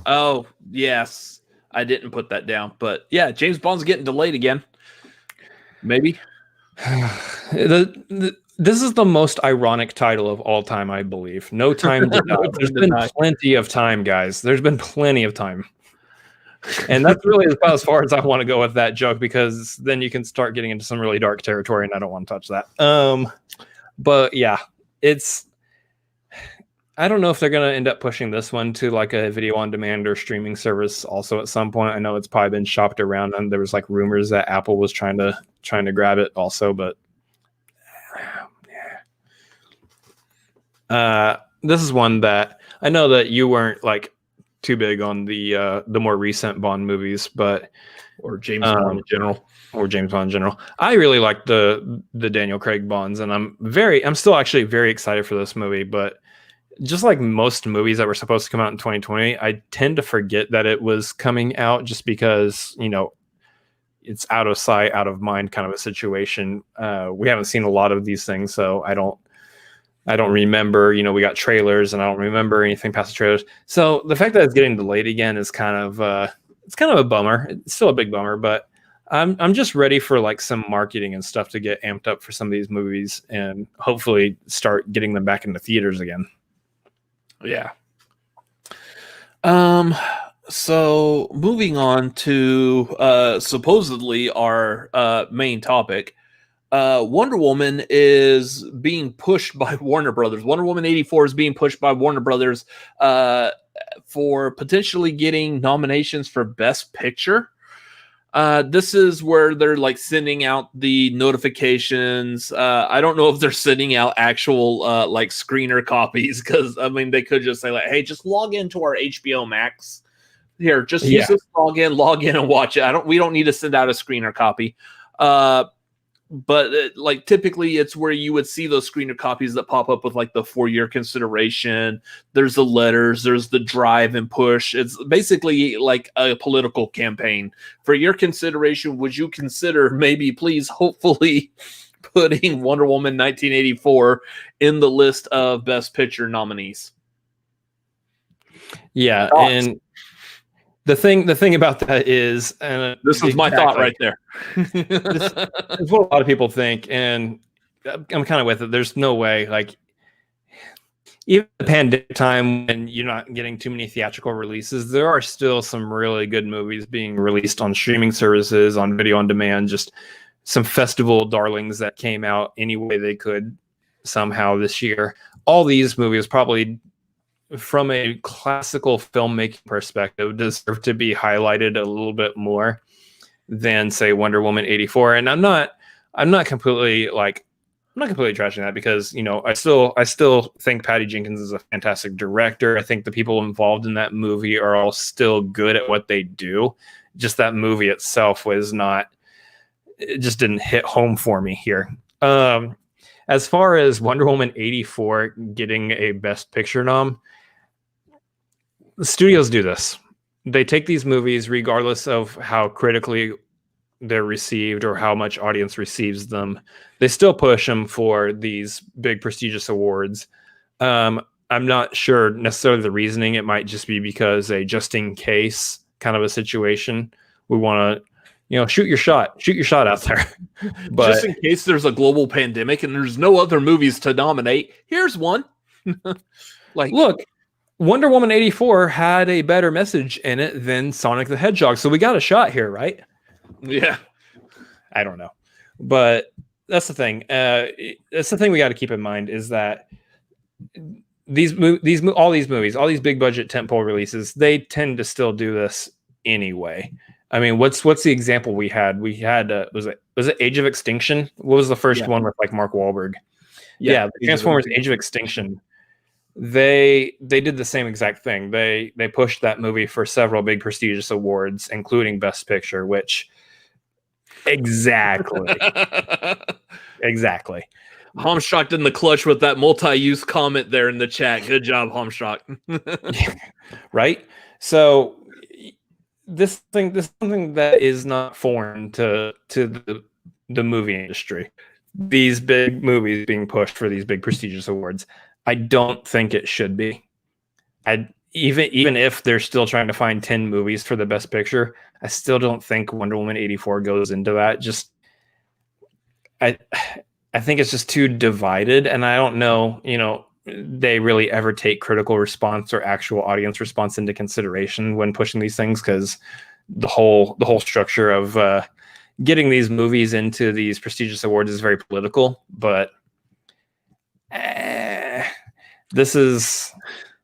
Oh, yes. I didn't put that down. But yeah, James Bond's getting delayed again. Maybe. This is the most ironic title of all time, I believe. No Time to Die. There's been plenty of time, guys. There's been plenty of time. And that's really about as far as I want to go with that joke, because then you can start getting into some really dark territory, and I don't want to touch that. But yeah, I don't know if they're going to end up pushing this one to like a video on demand or streaming service also at some point. I know it's probably been shopped around, and there was like rumors that Apple was trying to grab it also, but this is one that I know that you weren't like too big on the more recent Bond movies, or James Bond in general. Or James Bond in general. I really like the Daniel Craig Bonds, and I'm still actually very excited for this movie, but just like most movies that were supposed to come out in 2020, I tend to forget that it was coming out just because, it's out of sight, out of mind kind of a situation. We haven't seen a lot of these things, so I don't remember, we got trailers and I don't remember anything past the trailers. So the fact that it's getting delayed again is kind of a bummer. It's still a big bummer, but I'm just ready for like some marketing and stuff to get amped up for some of these movies and hopefully start getting them back into theaters again. Yeah. So moving on to supposedly our main topic. Wonder Woman is being pushed by Warner Brothers. Wonder Woman 84 is being pushed by Warner Brothers for potentially getting nominations for Best Picture. This is where they're like sending out the notifications. I don't know if they're sending out actual like screener copies, because I mean they could just say like, "Hey, just log into our HBO Max here. Just use this log in and watch it. We don't need to send out a screener copy." But like typically it's where you would see those screener copies that pop up with like the for your consideration. There's the letters, there's the drive and push. It's basically like a political campaign. For your consideration, would you consider maybe, please, hopefully putting Wonder Woman 1984 in the list of Best Picture nominees? Yeah, and the thing about that is, this is my thought right there. This is what a lot of people think, and I'm kind of with it. There's no way, like, even the pandemic time when you're not getting too many theatrical releases, there are still some really good movies being released on streaming services, on video on demand, just some festival darlings that came out any way they could somehow this year. All these movies probably, from a classical filmmaking perspective, deserve to be highlighted a little bit more than say Wonder Woman 84. And I'm not completely trashing that, because I still think Patty Jenkins is a fantastic director. I think the people involved in that movie are all still good at what they do. Just that movie itself it just didn't hit home for me here. As far as Wonder Woman 84 getting a Best Picture nom, the studios do this. They take these movies, regardless of how critically they're received or how much audience receives them, they still push them for these big prestigious awards. I'm not sure necessarily the reasoning. It might just be because just in case kind of a situation. We want to, shoot your shot out there. But just in case there's a global pandemic and there's no other movies to nominate, here's one. Look, Wonder Woman 84 had a better message in it than Sonic the Hedgehog, so we got a shot here, right? Yeah. I don't know. But that's the thing. That's the thing we got to keep in mind, is that all these movies, all these big budget tentpole releases, they tend to still do this anyway. I mean, what's the example we had? We had was it Age of Extinction? What was the first one with like Mark Wahlberg? Yeah, Transformers Age of Extinction. They did the same exact thing. They pushed that movie for several big prestigious awards, including Best Picture, which exactly. Hamstrakt in the clutch with that multi-use comment there in the chat. Good job, Hamstrakt. Right? So this is something that is not foreign to the movie industry. These big movies being pushed for these big prestigious awards. I don't think it should be. Even if they're still trying to find 10 movies for the Best Picture, I still don't think Wonder Woman 84 goes into that. Just I think it's just too divided, and I don't know, they really ever take critical response or actual audience response into consideration when pushing these things, because the whole structure of getting these movies into these prestigious awards is very political. But this is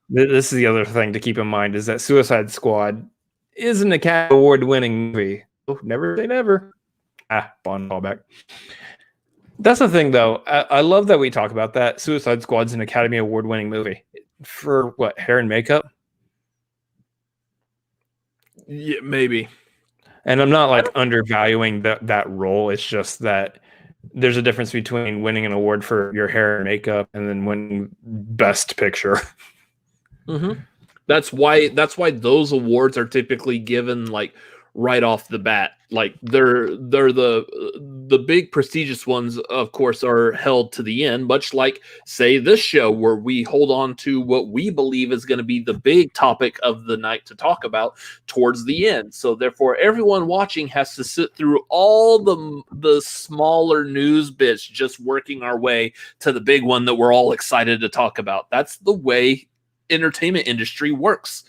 the other thing to keep in mind, is that Suicide Squad is an Academy Award winning movie. Oh, never say never. Bond callback. That's the thing, though. I love that we talk about that. Suicide Squad's an Academy Award-winning movie. For what, hair and makeup? Yeah, maybe. And I'm not undervaluing that role. It's just that there's a difference between winning an award for your hair and makeup and then winning Best Picture. Mm-hmm. That's why those awards are typically given right off the bat. They're the big prestigious ones, of course, are held to the end, much like, say, this show, where we hold on to what we believe is going to be the big topic of the night to talk about towards the end. So therefore, everyone watching has to sit through all the smaller news bits, just working our way to the big one that we're all excited to talk about. That's the way entertainment industry works.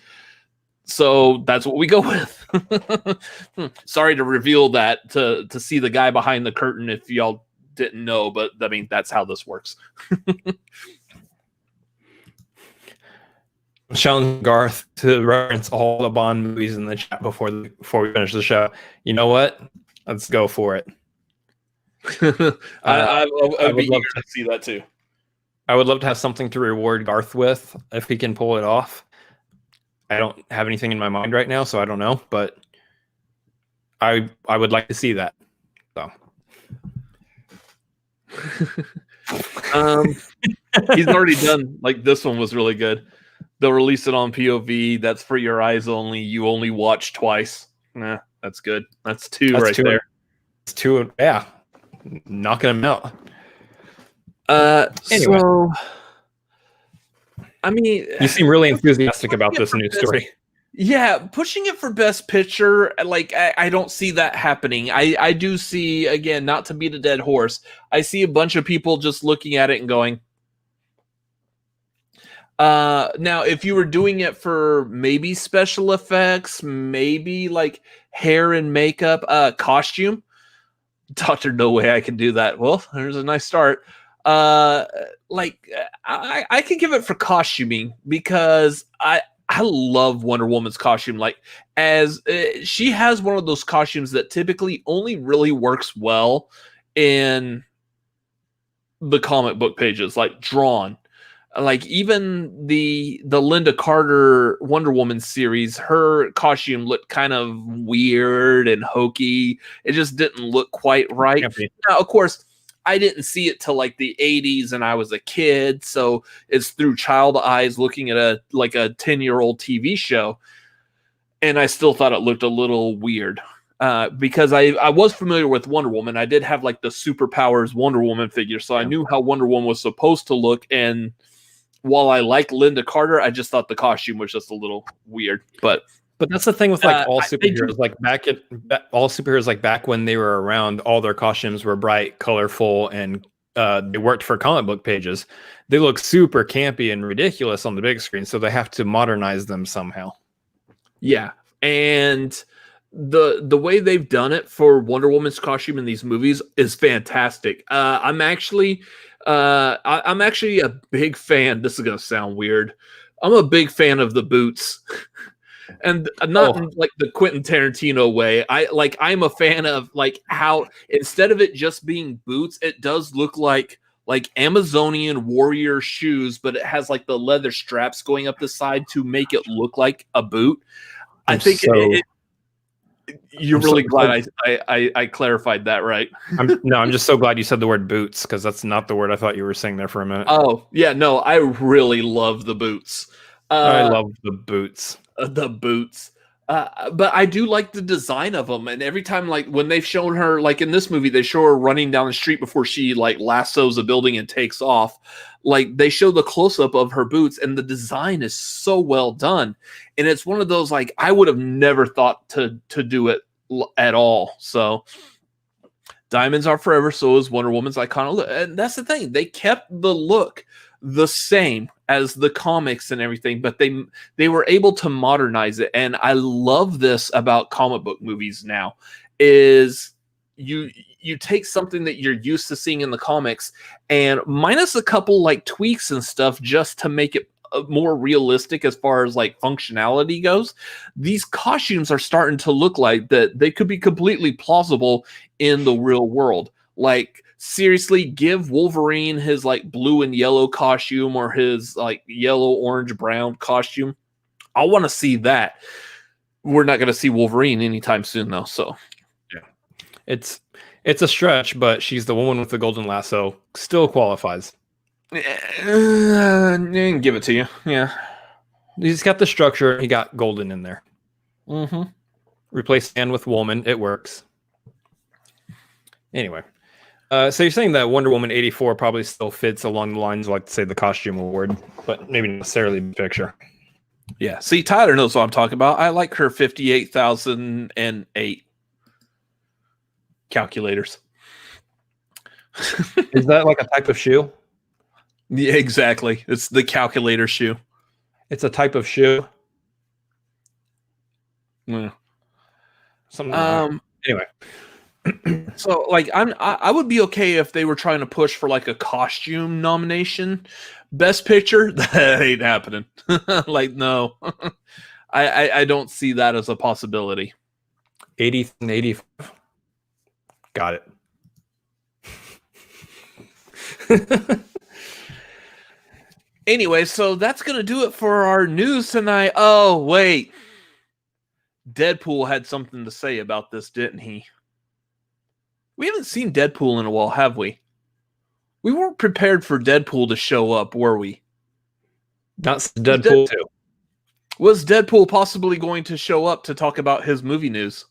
So that's what we go with. Sorry to reveal that, to see the guy behind the curtain if y'all didn't know, but I mean, that's how this works. I'm showing Garth to reference all the Bond movies in the chat before we finish the show. You know what? Let's go for it. I'd be eager to see that too. I would love to have something to reward Garth with if he can pull it off. I don't have anything in my mind right now, so I don't know, but I would like to see that. So he's already done, this one was really good. They'll release it on POV. That's for your eyes only. You only watch twice. Nah, that's good. That's two there. It's two, yeah. Knocking them out. Anyway. So I mean, you seem really enthusiastic about this news story. Yeah, pushing it for Best Picture, I don't see that happening. I do see, again, not to beat a dead horse, I see a bunch of people just looking at it and going, now, if you were doing it for maybe special effects, maybe hair and makeup, costume, Doctor, no way I can do that. Well, there's a nice start. I can give it for costuming, because I love Wonder Woman's costume. As she has one of those costumes that typically only really works well in the comic book pages, drawn. Even the Linda Carter Wonder Woman series, her costume looked kind of weird and hokey. It just didn't look quite right. Now, of course, I didn't see it till the 80s and I was a kid, so it's through child eyes looking at a 10-year-old TV show, and I still thought it looked a little weird, because I was familiar with Wonder Woman. I did have the superpowers Wonder Woman figure, so I knew how Wonder Woman was supposed to look, and while I like Linda Carter, I just thought the costume was just a little weird. But that's the thing with all superheroes. All superheroes, back when they were around, all their costumes were bright, colorful, and they worked for comic book pages. They look super campy and ridiculous on the big screen, so they have to modernize them somehow. Yeah, and the way they've done it for Wonder Woman's costume in these movies is fantastic. I'm actually a big fan. This is gonna sound weird. I'm a big fan of the boots. And not in the Quentin Tarantino way. I'm a fan of how, instead of it just being boots, it does look like Amazonian warrior shoes, but it has the leather straps going up the side to make it look like a boot. You're really glad I clarified that, right? I'm just so glad you said the word boots, because that's not the word I thought you were saying there for a minute. Oh yeah, no, I really love the boots. I love the boots. The boots. But I do like the design of them. And every time, when they've shown her, in this movie, they show her running down the street before she, lassos a building and takes off. They show the close-up of her boots, and the design is so well done. And it's one of those, I would have never thought to do it at all. So Diamonds are forever, so is Wonder Woman's iconic look. And that's the thing. They kept the look the same as the comics and everything, but they were able to modernize it. And I love this about comic book movies now, is you take something that you're used to seeing in the comics and minus a couple like tweaks and stuff just to make it more realistic as far as like functionality goes. These costumes are starting to look like that they could be completely plausible in the real world. Like, seriously, give Wolverine his like blue and yellow costume or his like yellow, orange, brown costume. I want to see that. We're not going to see Wolverine anytime soon though. So yeah, it's a stretch, but she's the woman with the golden lasso. Still qualifies. Give it to you. Yeah. He's got the structure. He got golden in there. Mm-hmm. Replace man with woman. It works. Anyway. So you're saying that Wonder Woman 84 probably still fits along the lines of, like, say, the costume award, but maybe not necessarily the picture. Yeah. See, Tyler knows what I'm talking about. I like her 58,008 calculators. Is that like a type of shoe? Yeah, exactly. It's the calculator shoe. It's a type of shoe. Yeah. Something. Anyway. So, like, I would be okay if they were trying to push for like a costume nomination, Best Picture. That ain't happening. Like, no, I don't see that as a possibility. 80 and 85. Got it. Anyway, so that's gonna do it for our news tonight. Oh wait, Deadpool had something to say about this, didn't he? We haven't seen Deadpool in a while, have we? We weren't prepared for Deadpool to show up, were we? Not Deadpool 2. Was Deadpool possibly going to show up to talk about his movie news?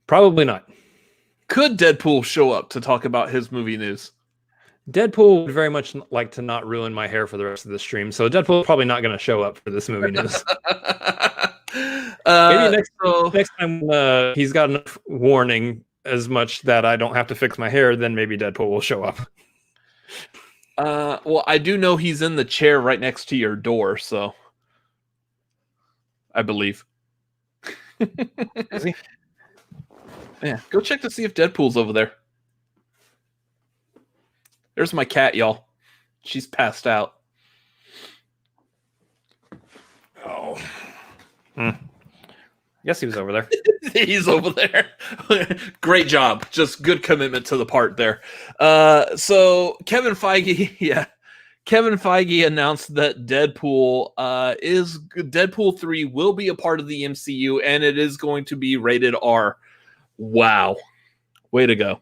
Probably not. Could Deadpool show up to talk about his movie news? Deadpool would very much like to not ruin my hair for the rest of the stream, so Deadpool's probably not going to show up for this movie news. Maybe next time he's got enough warning as much that I don't have to fix my hair, then maybe Deadpool will show up. Well, I do know he's in the chair right next to your door, so I believe. Is he? Yeah, go check to see if Deadpool's over there. There's my cat, y'all. She's passed out. Oh. Yes, he was over there. He's over there. Great job. Just good commitment to the part there. So Kevin Feige announced that Deadpool 3 will be a part of the MCU, and it is going to be rated R. Wow. Way to go.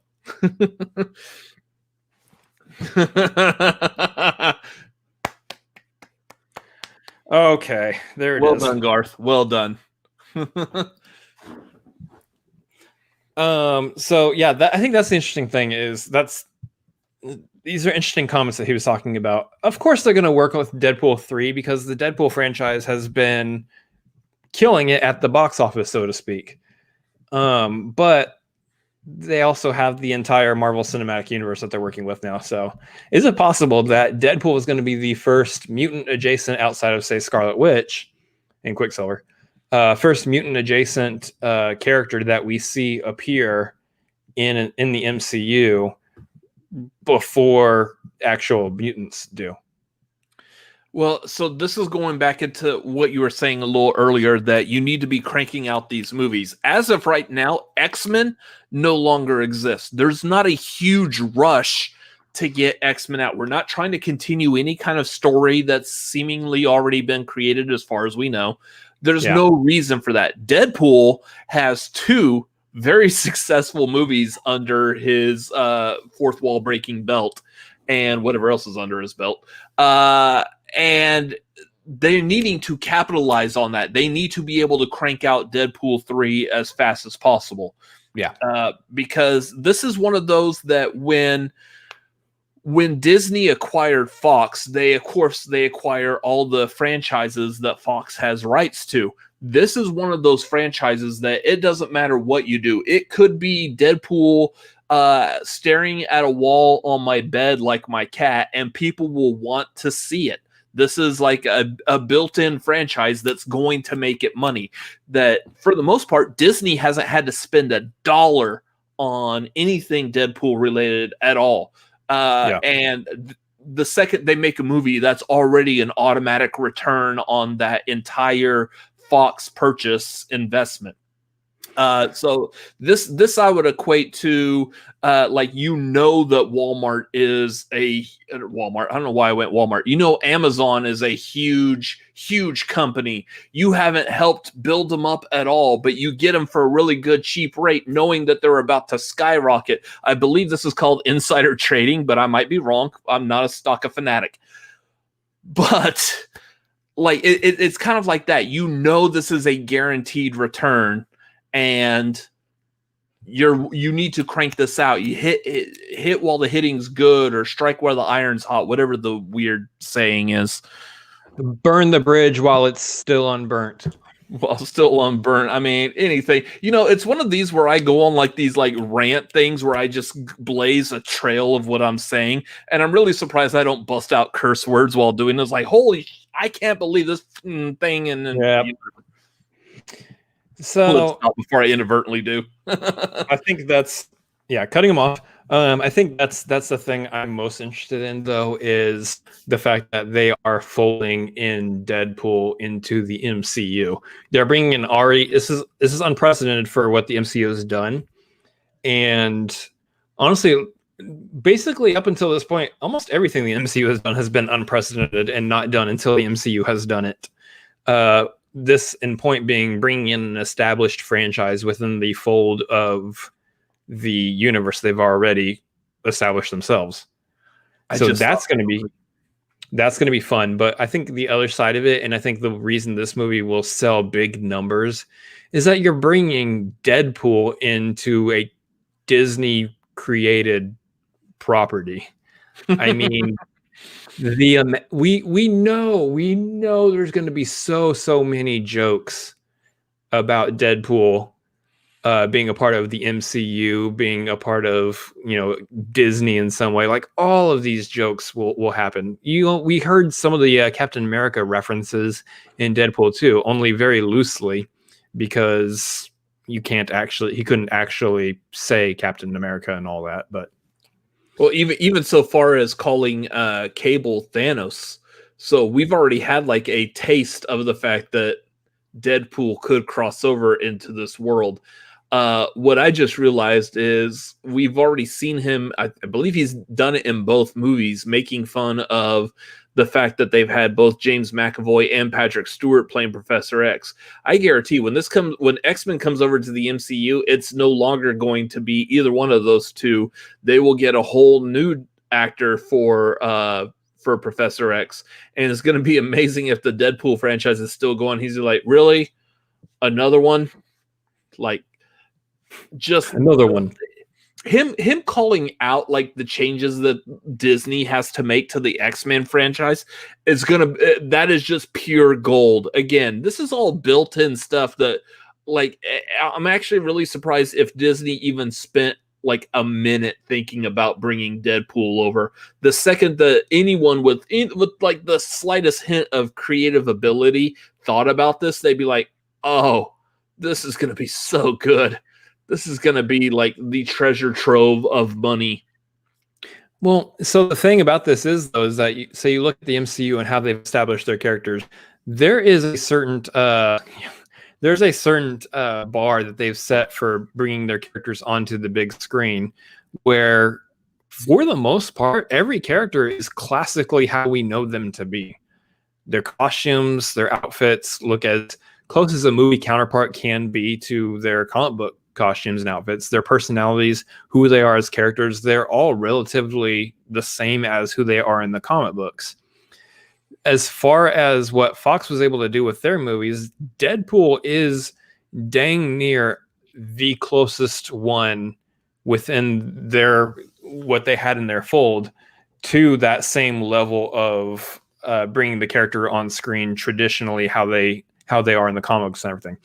Okay, there it is. Well done, Garth. Well done. So yeah, I think that's the interesting thing is these are interesting comments that he was talking about. Of course, they're going to work with Deadpool 3 because the Deadpool franchise has been killing it at the box office, so to speak. But they also have the entire Marvel Cinematic Universe that they're working with now. So is it possible that Deadpool is going to be the first mutant adjacent outside of, say, Scarlet Witch and Quicksilver, first mutant adjacent character that we see appear in the MCU before actual mutants do? Well, so this is going back into what you were saying a little earlier, that you need to be cranking out these movies. As of right now, X-Men no longer exists. There's not a huge rush to get X-Men out. We're not trying to continue any kind of story that's seemingly already been created as far as we know. There's no reason for that. Deadpool has 2 very successful movies under his fourth wall breaking belt and whatever else is under his belt. And they're needing to capitalize on that. They need to be able to crank out Deadpool 3 as fast as possible. Yeah. Because this is one of those that when Disney acquired Fox, they acquire all the franchises that Fox has rights to. this is one of those franchises that it doesn't matter what you do. It could be Deadpool staring at a wall on my bed like my cat, and people will want to see it. This is like a built-in franchise that's going to make it money. That, for the most part, Disney hasn't had to spend $1 on anything Deadpool related at all. And the second they make a movie, that's already an automatic return on that entire Fox purchase investment. So this I would equate to like, that Walmart is Walmart. I don't know why I went Walmart. Amazon is a huge company. You haven't helped build them up at all, but you get them for a really good cheap rate, knowing that they're about to skyrocket. I believe this is called insider trading, but I might be wrong. I'm not a stock fanatic, but like it's kind of like that. This is a guaranteed return. And you need to crank this out. You hit while the hitting's good, or strike while the iron's hot, whatever the weird saying is. Burn the bridge while it's still unburnt. While still unburnt. I mean, anything. It's one of these where I go on like these like rant things where I just blaze a trail of what I'm saying, and I'm really surprised I don't bust out curse words while doing this. Like, I can't believe this thing. And then so before I inadvertently do. I think that's cutting them off. I think that's the thing I'm most interested in, though, is the fact that they are folding in Deadpool into the MCU. They're bringing in Ari. This is unprecedented for what the MCU has done, and honestly, basically up until this point, almost everything the MCU has done has been unprecedented and not done until the MCU has done it. This in point being bringing in an established franchise within the fold of the universe they've already established themselves. So that's going to be fun. But I think the other side of it, and I think the reason this movie will sell big numbers, is that you're bringing Deadpool into a Disney created property. I mean, we know there's going to be so many jokes about Deadpool being a part of the MCU, being a part of Disney in some way. Like, all of these jokes will happen. We heard some of the Captain America references in Deadpool too, only very loosely, because he couldn't actually say Captain America and all that. But well, even so far as calling Cable Thanos. So we've already had like a taste of the fact that Deadpool could cross over into this world. What I just realized is we've already seen him. I believe he's done it in both movies, making fun of the fact that they've had both James McAvoy and Patrick Stewart playing Professor X. I guarantee when X-Men comes over to the MCU, it's no longer going to be either one of those two. They will get a whole new actor for Professor X, and it's going to be amazing if the Deadpool franchise is still going. He's like, really? Another one? Like, just another one. Him calling out like the changes that Disney has to make to the X-Men franchise is that is just pure gold. Again, this is all built-in stuff that, like, I'm actually really surprised if Disney even spent like a minute thinking about bringing Deadpool over. The second that anyone with like the slightest hint of creative ability thought about this, they'd be like, oh, this is going to be so good. This is going to be like the treasure trove of money. Well, so the thing about this is that you look at the MCU and how they've established their characters. There is a certain bar that they've set for bringing their characters onto the big screen, where for the most part, every character is classically how we know them to be. Their costumes, their outfits look as close as a movie counterpart can be to their comic book costumes and outfits. Their personalities, who they are as characters, they're all relatively the same as who they are in the comic books. As far as what Fox was able to do with their movies, Deadpool is dang near the closest one within what they had in their fold to that same level of bringing the character on screen traditionally how they how they are in the comics and everything.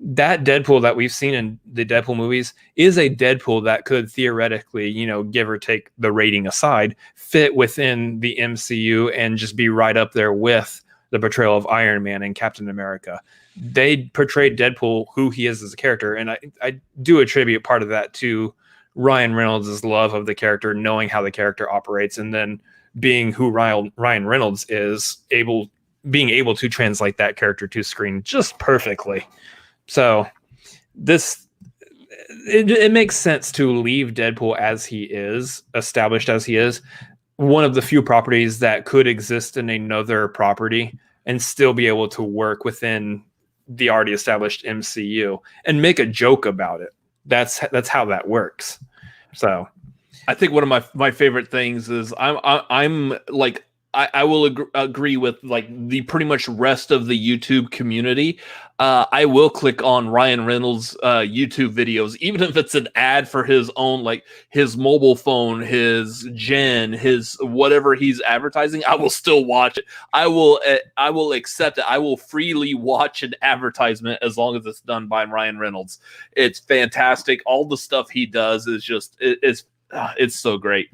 That Deadpool that we've seen in the Deadpool movies is a Deadpool that could theoretically, give or take the rating aside, fit within the MCU and just be right up there with the portrayal of Iron Man and Captain America. They portrayed Deadpool who he is as a character, and I do attribute part of that to Ryan Reynolds' love of the character, knowing how the character operates, and then being who Ryan Reynolds is, being able to translate that character to screen just perfectly. So it makes sense to leave Deadpool as he is, established as he is, one of the few properties that could exist in another property and still be able to work within the already established MCU and make a joke about it. That's how that works. So I think one of my favorite things is I'm like, I will agree with like the pretty much rest of the YouTube community. I will click on Ryan Reynolds' YouTube videos, even if it's an ad for his own, like his mobile phone, his gen, his whatever he's advertising. I will still watch it. I will accept it. I will freely watch an advertisement as long as it's done by Ryan Reynolds. It's fantastic. All the stuff he does is just it's so great.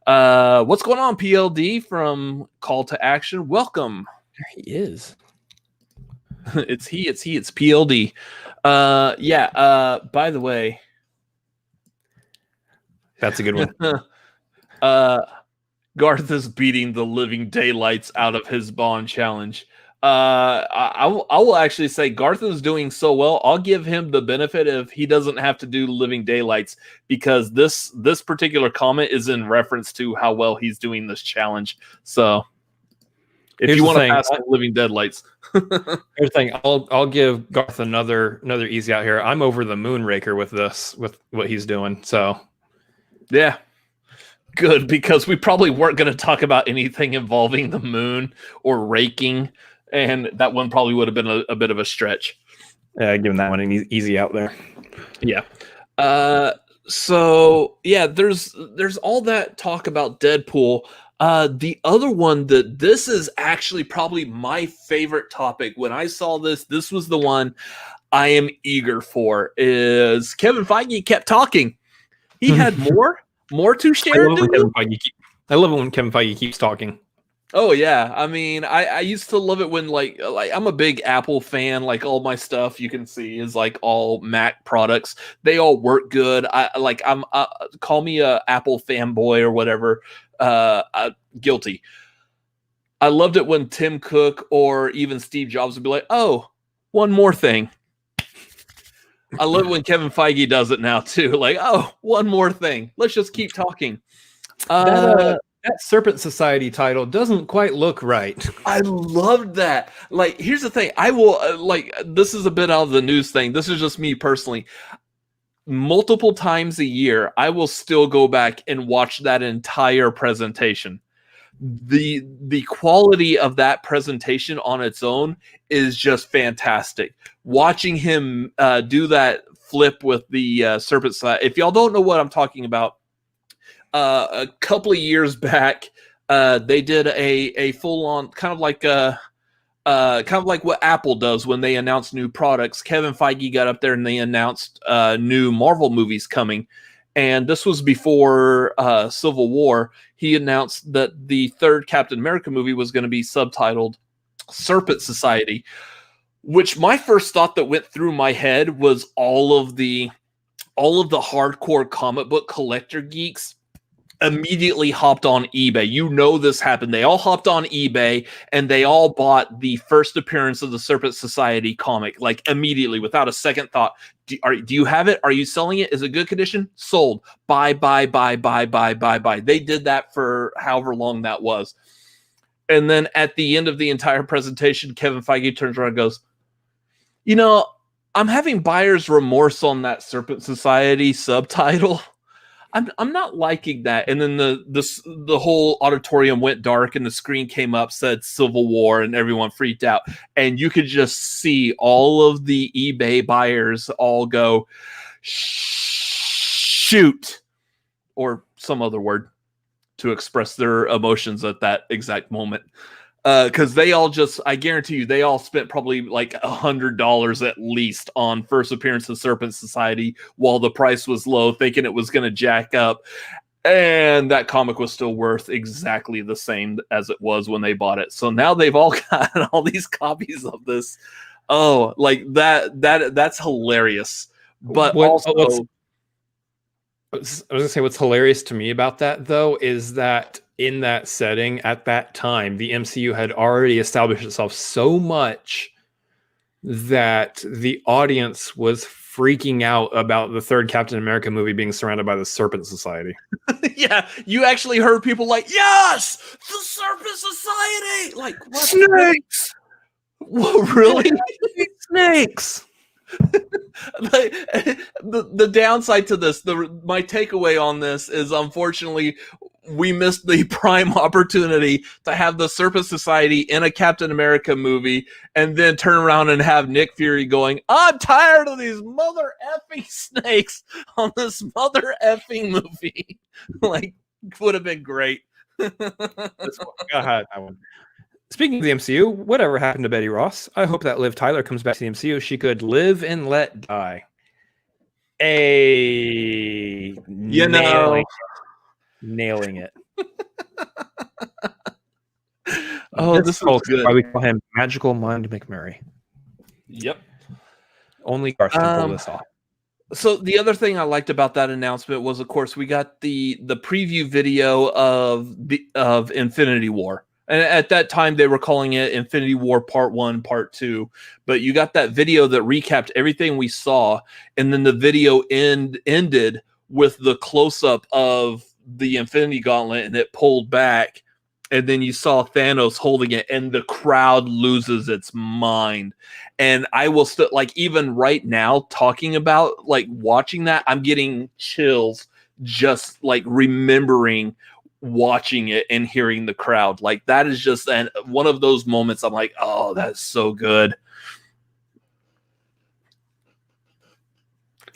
What's going on, PLD from Call to Action? Welcome. There he is. It's PLD. By the way, that's a good one. Garth is beating the living daylights out of his Bond challenge. I will actually say Garth is doing so well. I'll give him the benefit if he doesn't have to do living daylights, because this particular comment is in reference to how well he's doing this challenge. So if you want to pass the living deadlights, here's the thing. I'll give Garth another easy out here. I'm over the Moonraker with this, with what he's doing. So yeah. Good, because we probably weren't going to talk about anything involving the moon or raking, and that one probably would have been a bit of a stretch. Yeah, giving that one an easy out there. Yeah. So yeah, there's all that talk about Deadpool. The other one this is actually probably my favorite topic. When I saw this was the one I am eager for. Is Kevin Feige kept talking. He had more to share. I love it when Kevin Feige keeps talking. Oh yeah, I mean, I used to love it when like I'm a big Apple fan. Like all my stuff you can see is like all Mac products. They all work good. I'm call me a Apple fanboy or whatever. Guilty. I loved it when Tim Cook or even Steve Jobs would be like, "Oh, one more thing." I love it when Kevin Feige does it now too. Like, "Oh, one more thing. Let's just keep talking." That Serpent Society title doesn't quite look right. I loved that. Like, here's the thing. I will, this is a bit out of the news thing. This is just me personally. Multiple times a year, I will still go back and watch that entire presentation. The quality of that presentation on its own is just fantastic. Watching him do that flip with the Serpent Society. If y'all don't know what I'm talking about, a couple of years back, they did a full-on kind of like what Apple does when they announce new products. Kevin Feige got up there and they announced new Marvel movies coming, and this was before Civil War. He announced that the third Captain America movie was going to be subtitled Serpent Society, which my first thought that went through my head was all of the hardcore comic book collector geeks immediately hopped on eBay. You know this happened. They all hopped on eBay and they all bought the first appearance of the Serpent Society comic, like immediately without a second thought. Do you have it? Are you selling it? Is it good condition? Sold. Buy. They did that for however long that was. And then at the end of the entire presentation, Kevin Feige turns around and goes, I'm having buyer's remorse on that Serpent Society subtitle. I'm not liking that. And then the whole auditorium went dark and the screen came up, said Civil War, and everyone freaked out. And you could just see all of the eBay buyers all go, shoot, or some other word to express their emotions at that exact moment. Because they all I guarantee you, they all spent probably like $100 at least on first appearance of Serpent Society while the price was low, thinking it was going to jack up. And that comic was still worth exactly the same as it was when they bought it. So now they've all got all these copies of this. Oh, like that's hilarious. But I was gonna say what's hilarious to me about that though is that in that setting at that time, the MCU had already established itself so much that the audience was freaking out about the third Captain America movie being surrounded by the Serpent Society. Yeah, you actually heard people like, yes, the Serpent Society! Like, what? Snakes! What, really? Snakes! The downside to this, my takeaway on this is, unfortunately, we missed the prime opportunity to have the Serpent Society in a Captain America movie and then turn around and have Nick Fury going, I'm tired of these mother effing snakes on this mother effing movie. Like, would have been great. Speaking of the MCU, whatever happened to Betty Ross? I hope that Liv Tyler comes back to the MCU. She could live and let die. Nailing it. Oh, this is good. Why we call him Magical Mind McMurray. Yep. Only Garth can pull this off. So the other thing I liked about that announcement was, of course, we got the preview video of Infinity War. And at that time, they were calling it Infinity War Part 1, Part 2. But you got that video that recapped everything we saw. And then the video ended with the close-up of the Infinity Gauntlet, and it pulled back. And then you saw Thanos holding it, and the crowd loses its mind. And I will still, like, even right now, talking about, like, watching that, I'm getting chills just, like, remembering watching it and hearing the crowd. Like, that is just one of those moments I'm like, oh, that's so good.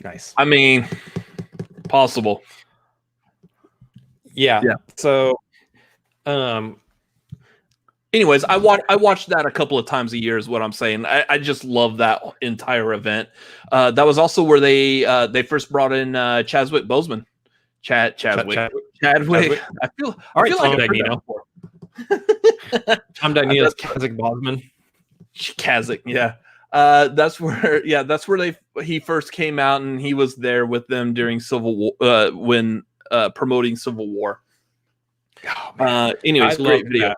Nice. I mean, possible. Yeah. So anyways, I watched that a couple of times a year is what I'm saying. I just love that entire event. That was also where they first brought in Chadwick Boseman. Chadwick. I feel like Tom Dagnino. Tom Dagnino's Chadwick Boseman. Kazik, yeah. That's where he first came out, and he was there with them during Civil War when promoting Civil War. Oh, anyways, great video.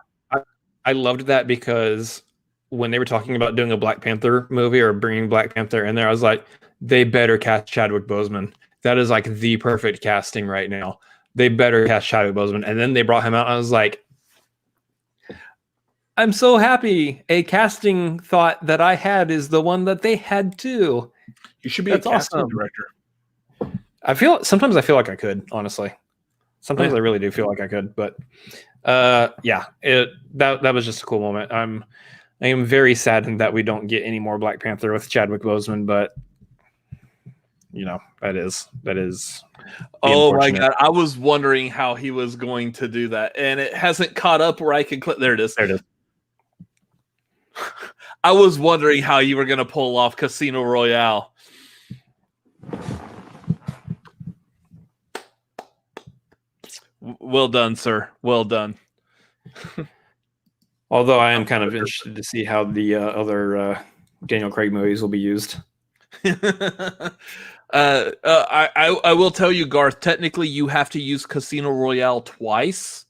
I loved that because when they were talking about doing a Black Panther movie or bringing Black Panther in there, I was like, they better cast Chadwick Boseman. That is like the perfect casting right now. They better cast Chadwick Boseman. And then they brought him out, and I was like, I'm so happy. A casting thought that I had is the one that they had too. You should be a casting director. Sometimes I feel like I could, honestly. Sometimes I really do feel like I could, but that was just a cool moment. I am very saddened that we don't get any more Black Panther with Chadwick Boseman, but that is. Oh my God! I was wondering how he was going to do that, and it hasn't caught up where I can click. There it is. I was wondering how you were going to pull off Casino Royale. Well done, sir. Well done. Although I am kind of interested to see how the other Daniel Craig movies will be used. I will tell you, Garth, technically you have to use Casino Royale twice.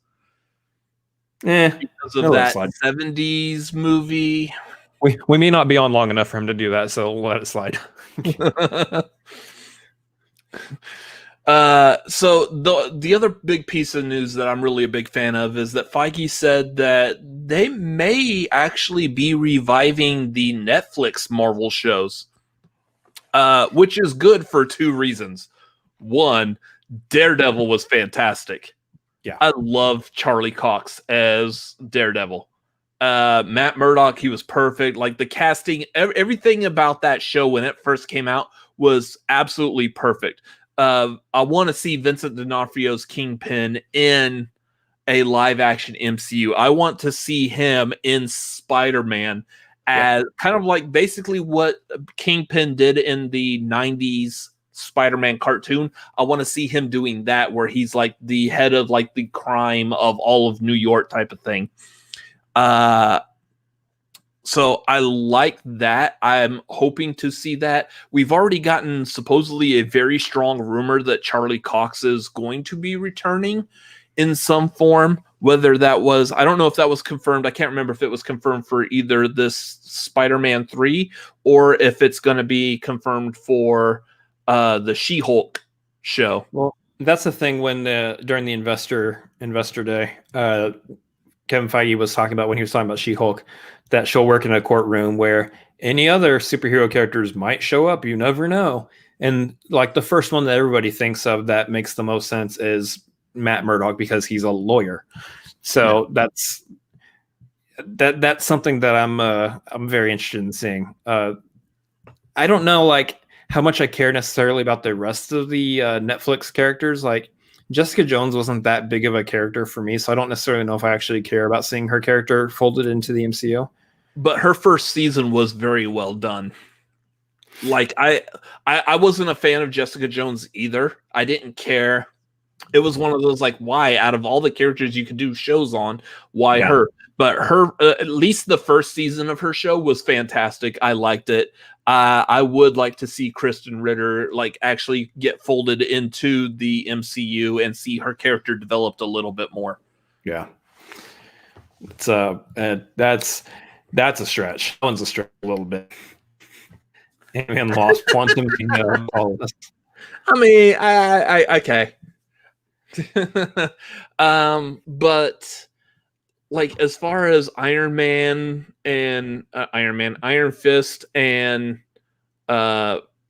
Because of that 70s movie. We may not be on long enough for him to do that, so we'll let it slide. So the other big piece of news that I'm really a big fan of is that Feige said that they may actually be reviving the Netflix Marvel shows, which is good for two reasons. One, Daredevil was fantastic. Yeah, I love Charlie Cox as Daredevil. Matt Murdock, he was perfect. Like the casting, everything about that show when it first came out was absolutely perfect. I want to see Vincent D'Onofrio's Kingpin in a live action MCU. I want to see him in Spider-Man as kind of like basically what Kingpin did in the 90s Spider-Man cartoon. I want to see him doing that, where he's like the head of like the crime of all of New York type of thing. So I like that. I'm hoping to see that. We've already gotten supposedly a very strong rumor that Charlie Cox is going to be returning in some form. Whether that was, I don't know if that was confirmed. I can't remember if it was confirmed for either this Spider-Man 3 or if it's going to be confirmed for the She-Hulk show. Well, that's the thing when during the investor day, Kevin Feige was talking about when he was talking about She-Hulk, that she'll work in a courtroom where any other superhero characters might show up. You never know. And like the first one that everybody thinks of that makes the most sense is Matt Murdock, because he's a lawyer. So that's something that I'm very interested in seeing. I don't know like how much I care necessarily about the rest of the Netflix characters. Like Jessica Jones wasn't that big of a character for me, so I don't necessarily know if I actually care about seeing her character folded into the MCU. But her first season was very well done. Like I wasn't a fan of Jessica Jones either. I didn't care. It was one of those like, why out of all the characters you could do shows on, why her? But her, at least the first season of her show was fantastic. I liked it. I would like to see Kristen Ritter like actually get folded into the MCU and see her character developed a little bit more. Yeah, it's that's a stretch. That one's a stretch a little bit. And Lost Quantum, all of this. I mean, I okay. But like as far as Iron Fist and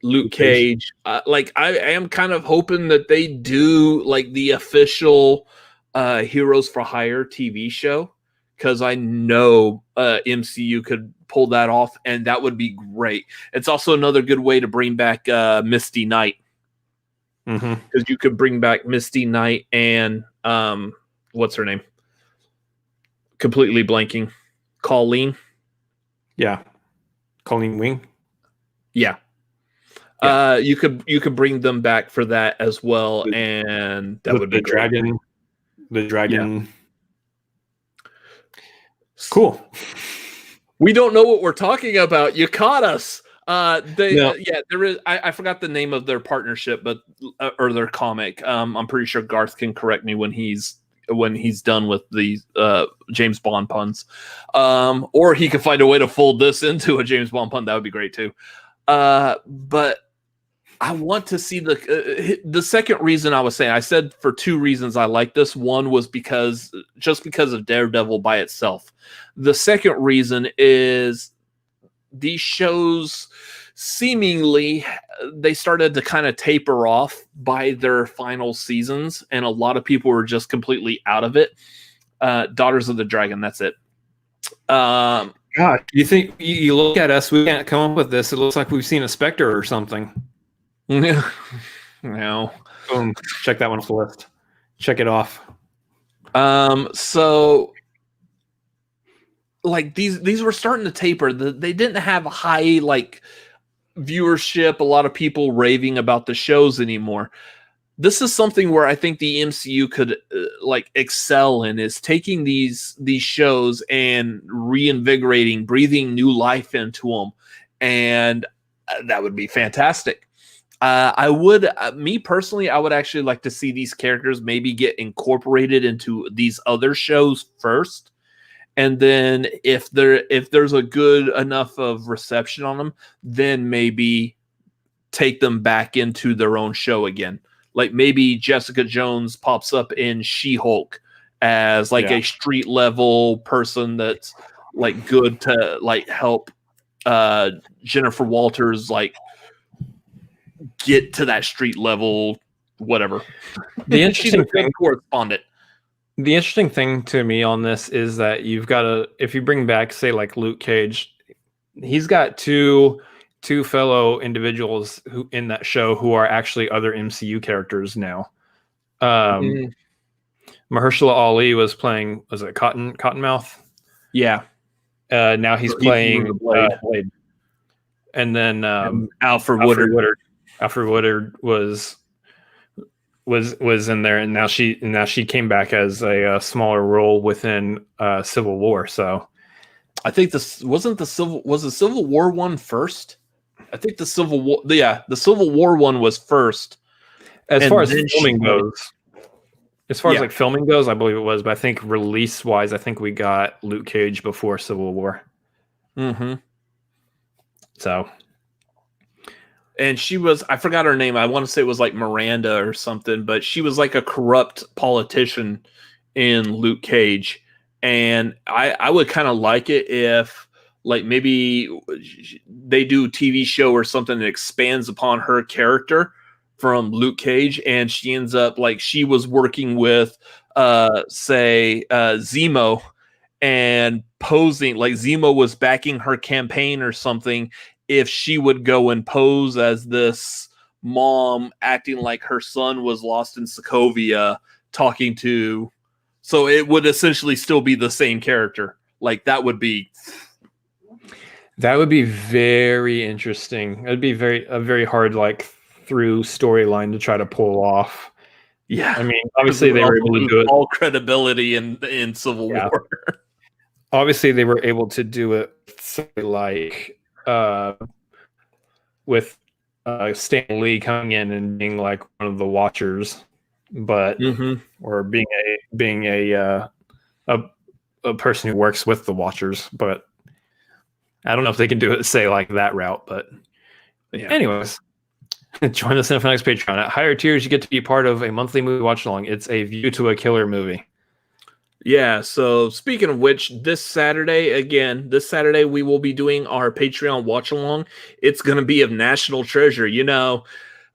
Luke Cage, like I am kind of hoping that they do like the official Heroes for Hire TV show, because I know MCU could pull that off and that would be great. It's also another good way to bring back Misty Knight. Because you could bring back Misty Knight and what's her name? Completely blanking. Colleen. Yeah. Colleen Wing. Yeah. You could bring them back for that as well, and that would be the dragon. Yeah. Cool. We don't know what we're talking about. You caught us. There is. I forgot the name of their partnership, but or their comic. I'm pretty sure Garth can correct me when he's done with the James Bond puns, or he could find a way to fold this into a James Bond pun. That would be great too. But I want to see the second reason I was saying. I said for two reasons I like this. One was because of Daredevil by itself. The second reason is these shows seemingly they started to kind of taper off by their final seasons, and a lot of people were just completely out of it. Daughters of the Dragon, that's it. God, you think you look at us, we can't come up with this. It looks like we've seen a Spectre or something. No. Boom. Check that one off the list. Check it off. So like these were starting to taper. They didn't have a high like viewership, a lot of people raving about the shows anymore. This is something where I think the MCU could like excel in, is taking these shows and reinvigorating, breathing new life into them, and that would be fantastic. Me personally, I would actually like to see these characters maybe get incorporated into these other shows first. And then if there's a good enough of reception on them, then maybe take them back into their own show again. Like maybe Jessica Jones pops up in She-Hulk as like a street level person that's like good to like help Jennifer Walters like get to that street level, whatever. The interesting thing, correspondent. The interesting thing to me on this is that you've got if you bring back, say, like Luke Cage, he's got two fellow individuals who in that show who are actually other MCU characters now. Mahershala Ali was playing, was it Cottonmouth? Yeah. Now he's playing Blade. Blade. And then Alfred Woodard. Alfred Woodard was in there, and now she came back as a smaller role within Civil War. So I think this was the Civil War one first. I think the Civil War one was first. As far as filming goes, like filming goes, I believe it was. But I think release wise, I think we got Luke Cage before Civil War. Mm-hmm. So, and she was, I forgot her name. I want to say it was like Miranda or something, but she was like a corrupt politician in Luke Cage. And I would kind of like it if, like, maybe they do a TV show or something that expands upon her character from Luke Cage, and she ends up like she was working with, Zemo, and posing like Zemo was backing her campaign or something. If she would go and pose as this mom, acting like her son was lost in Sokovia, talking to, so it would essentially still be the same character. Like that would be very interesting. It'd be a very hard like through storyline to try to pull off. Yeah, I mean, obviously they were able to do it. All credibility in Civil War. Obviously, they were able to do it like with Stan Lee coming in and being like one of the Watchers, but or being a person who works with the Watchers. But I don't know if they can do it, say, like that route. But anyways. Join the Cinephonics Patreon. At higher tiers, you get to be part of a monthly movie watch along. It's a view to a killer movie. Yeah, so speaking of which, this Saturday, we will be doing our Patreon watch along. It's going to be of national treasure. You know,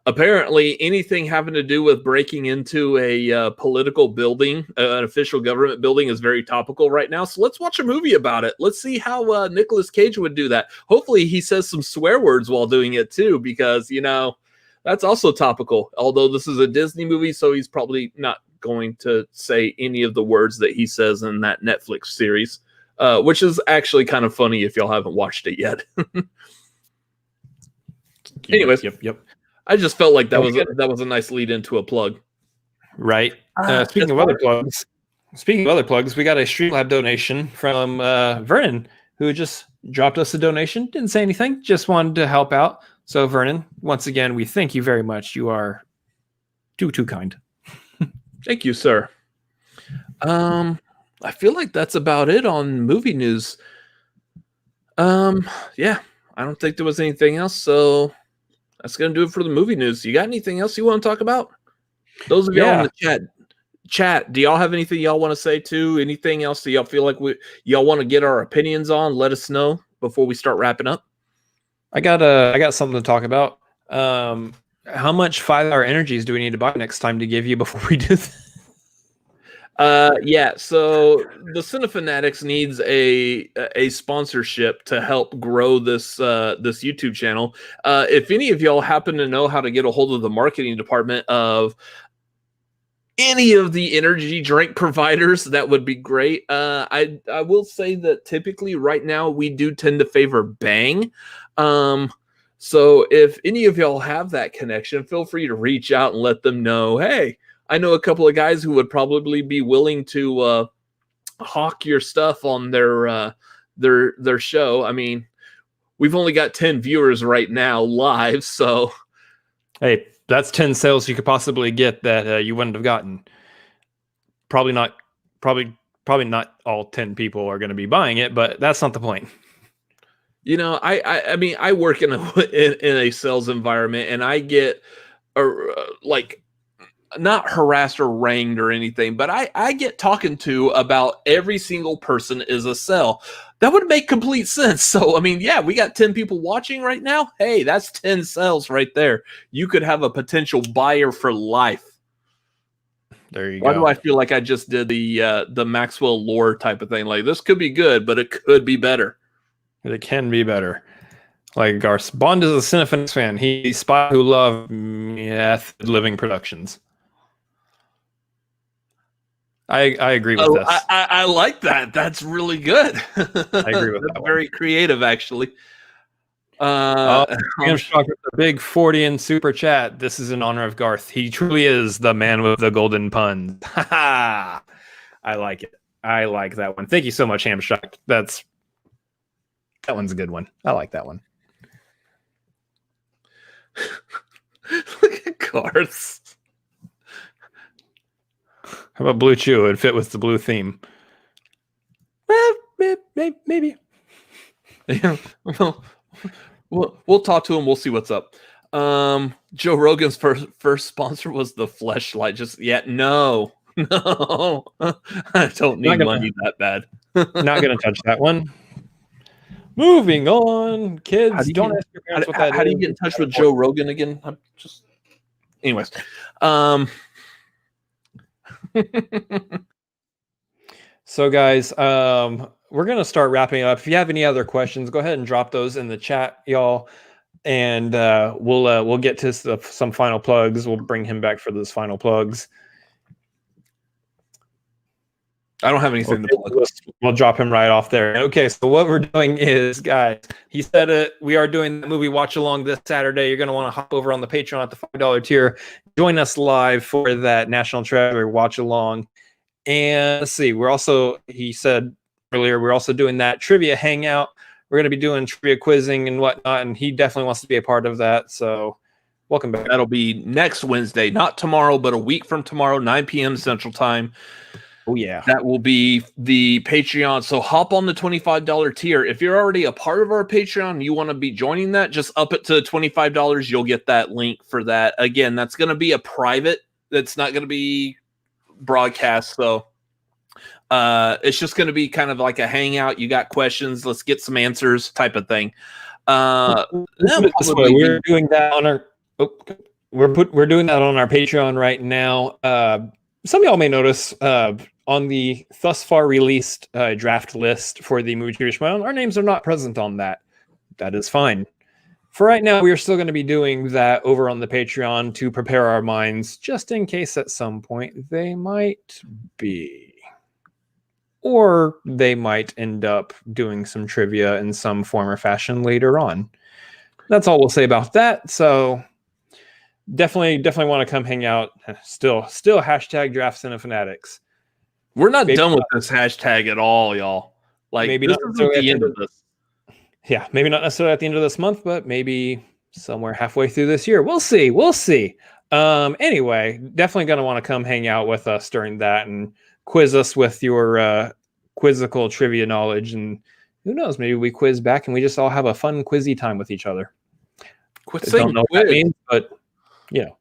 apparently anything having to do with breaking into a political building, an official government building, is very topical right now. So let's watch a movie about it. Let's see how Nicolas Cage would do that. Hopefully he says some swear words while doing it too, because, you know, that's also topical. Although this is a Disney movie, so he's probably not going to say any of the words that he says in that Netflix series, which is actually kind of funny if y'all haven't watched it yet. Anyways, yep. I just felt like that was a nice lead into a plug. Right. Speaking of other plugs, we got a Streamlab donation from Vernon, who just dropped us a donation. Didn't say anything, just wanted to help out. So Vernon, once again, we thank you very much. You are too kind. Thank you, sir. I feel like that's about it on movie news. Yeah, I don't think there was anything else, so that's gonna do it for the movie news. You got anything else you want to talk about? Those of y'all in the chat, do y'all have anything y'all want to say too? Anything else that y'all feel like y'all want to get our opinions on? Let us know before we start wrapping up. I got something to talk about. How much 5-hour energies do we need to buy next time to give you before we do this? Yeah, so the Cinefanatics needs a sponsorship to help grow this this YouTube channel. If any of y'all happen to know how to get a hold of the marketing department of any of the energy drink providers, that would be great. I will say that typically right now we do tend to favor Bang. So if any of y'all have that connection, feel free to reach out and let them know, hey, I know a couple of guys who would probably be willing to hawk your stuff on their show. I mean, we've only got 10 viewers right now live, so hey, that's 10 sales you could possibly get that you wouldn't have gotten. Probably not all 10 people are going to be buying it, but that's not the point. You know, I mean, I work in a sales environment, and I get like not harassed or ranged or anything, but I get talking to about every single person is a sell. That would make complete sense. So, I mean, yeah, we got 10 people watching right now. Hey, that's 10 sales right there. You could have a potential buyer for life. There you go. Why do I feel like I just did the Maxwell lore type of thing? Like, this could be good, but it could be better. It can be better. Like Garth, Bond is a Cinephonics fan. He's spy who love Living Productions. I agree with this. I like that. That's really good. I agree with that. Very creative, actually. Hamstrakt with the big 40 in super chat. This is in honor of Garth. He truly is the man with the golden puns. I like it. I like that one. Thank you so much, Hamstrakt. That one's a good one. I like that one. Look at Garth. How about Blue Chew? It'd fit with the blue theme. Well, maybe. Yeah. We'll talk to him. We'll see what's up. Joe Rogan's first sponsor was the Fleshlight. No. I don't need money that bad. Not gonna touch that one. Moving on, kids. Don't ask your parents what that is. How do you get in touch with Joe Rogan again? Anyways. So guys, we're gonna start wrapping up. If you have any other questions, go ahead and drop those in the chat, y'all, and we'll get to some final plugs. We'll bring him back for those final plugs. I don't have anything to plug. We'll drop him right off there. Okay, so what we're doing is, guys, he said it. We are doing the movie watch along this Saturday. You're going to want to hop over on the Patreon at the $5 tier. Join us live for that National Treasure watch along. And let's see, he said earlier, we're also doing that trivia hangout. We're going to be doing trivia quizzing and whatnot, and he definitely wants to be a part of that. So welcome back. That'll be next Wednesday, not tomorrow, but a week from tomorrow, 9 p.m. Central Time. Oh, yeah. That will be the Patreon. So hop on the $25 tier. If you're already a part of our Patreon and you want to be joining that, just up it to $25. You'll get that link for that. Again, that's going to be a private. That's not going to be broadcast. So it's just going to be kind of like a hangout. You got questions. Let's get some answers type of thing. We're doing that on our we're doing that on our Patreon right now. Some of y'all may notice on the thus far released draft list for the Movie Trivia Showdown, our names are not present on that. That is fine. For right now, we are still going to be doing that over on the Patreon to prepare our minds, just in case at some point they might be. Or they might end up doing some trivia in some form or fashion later on. That's all we'll say about that. So definitely want to come hang out. Still hashtag Drafts and Fanatics. We're not done with this hashtag at all, y'all. Like, maybe this not isn't the end of this. Yeah, maybe not necessarily at the end of this month, but maybe somewhere halfway through this year. We'll see. Anyway, definitely going to want to come hang out with us during that and quiz us with your quizzical trivia knowledge. And who knows, maybe we quiz back and we just all have a fun quizzy time with each other. I don't know what that means, but you know.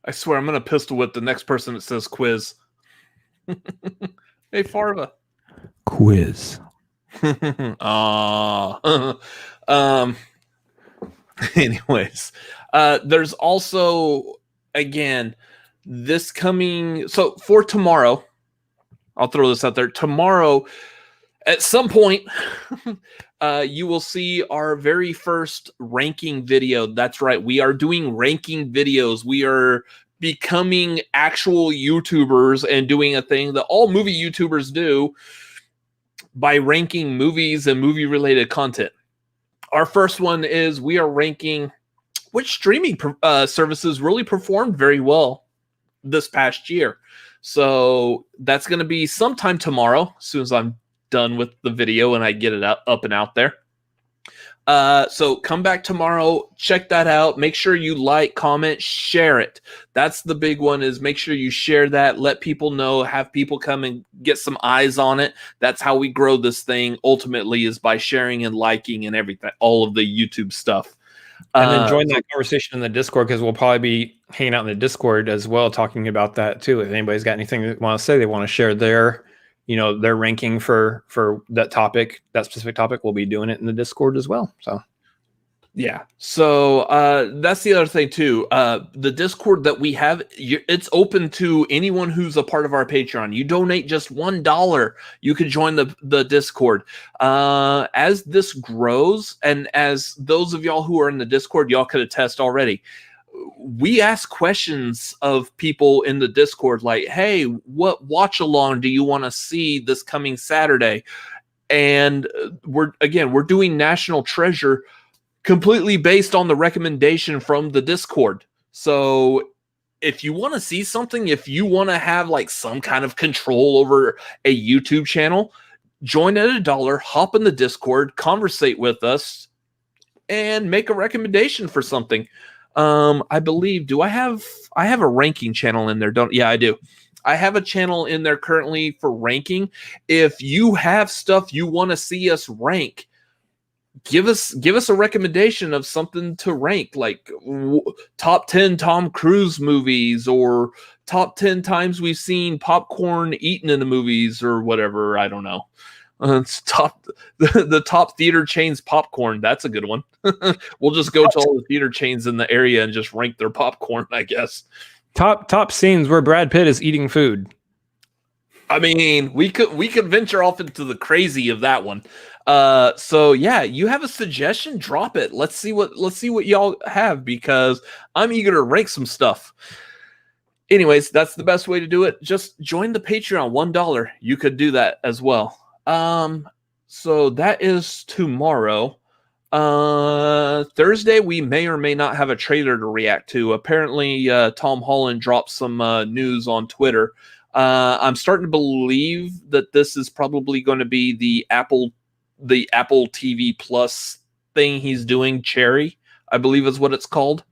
I swear I'm going to pistol whip the next person that says quiz. Hey, Farva. Quiz. Anyways, there's also, again, this coming, so for tomorrow, I'll throw this out there. Tomorrow, at some point, you will see our very first ranking video. That's right. We are doing ranking videos. We are becoming actual YouTubers and doing a thing that all movie YouTubers do by ranking movies and movie-related content. Our first one is we are ranking which streaming services really performed very well this past year. So that's going to be sometime tomorrow, as soon as I'm done with the video and I get it up and out there. So come back tomorrow, check that out. Make sure you like, comment, share it. That's the big one, is make sure you share that. Let people know, have people come and get some eyes on it. That's how we grow this thing ultimately, is by sharing and liking and everything, all of the YouTube stuff. And then join that conversation in the Discord, because we'll probably be hanging out in the Discord as well, talking about that too. If anybody's got anything they want to say, they want to share their ranking for that topic, that specific topic, we'll be doing it in the Discord as well. So yeah. So that's the other thing too. The Discord that we have, it's open to anyone who's a part of our Patreon. You donate just $1, you can join the Discord. As this grows, and as those of y'all who are in the Discord, y'all could attest already, we ask questions of people in the Discord like, hey, what watch along do you want to see this coming Saturday? And we're doing National Treasure completely based on the recommendation from the Discord. So if you want to see something, if you want to have like some kind of control over a YouTube channel, join at $1, hop in the Discord, conversate with us, and make a recommendation for something. I believe, I have a ranking channel in there? I do. I have a channel in there currently for ranking. If you have stuff you want to see us rank, give us a recommendation of something to rank, like top 10 Tom Cruise movies, or top 10 times we've seen popcorn eaten in the movies, or whatever. I don't know. It's the top theater chains popcorn. That's a good one. We'll just go to all the theater chains in the area and just rank their popcorn, I guess. Top scenes where Brad Pitt is eating food. I mean, we could venture off into the crazy of that one. So yeah, you have a suggestion, drop it. Let's see what y'all have, because I'm eager to rank some stuff. Anyways, that's the best way to do it. Just join the Patreon, $1. You could do that as well. So that is tomorrow. Thursday, we may or may not have a trailer to react to. Apparently, Tom Holland dropped some news on Twitter. I'm starting to believe that this is probably going to be the Apple TV Plus thing he's doing. Cherry, I believe is what it's called.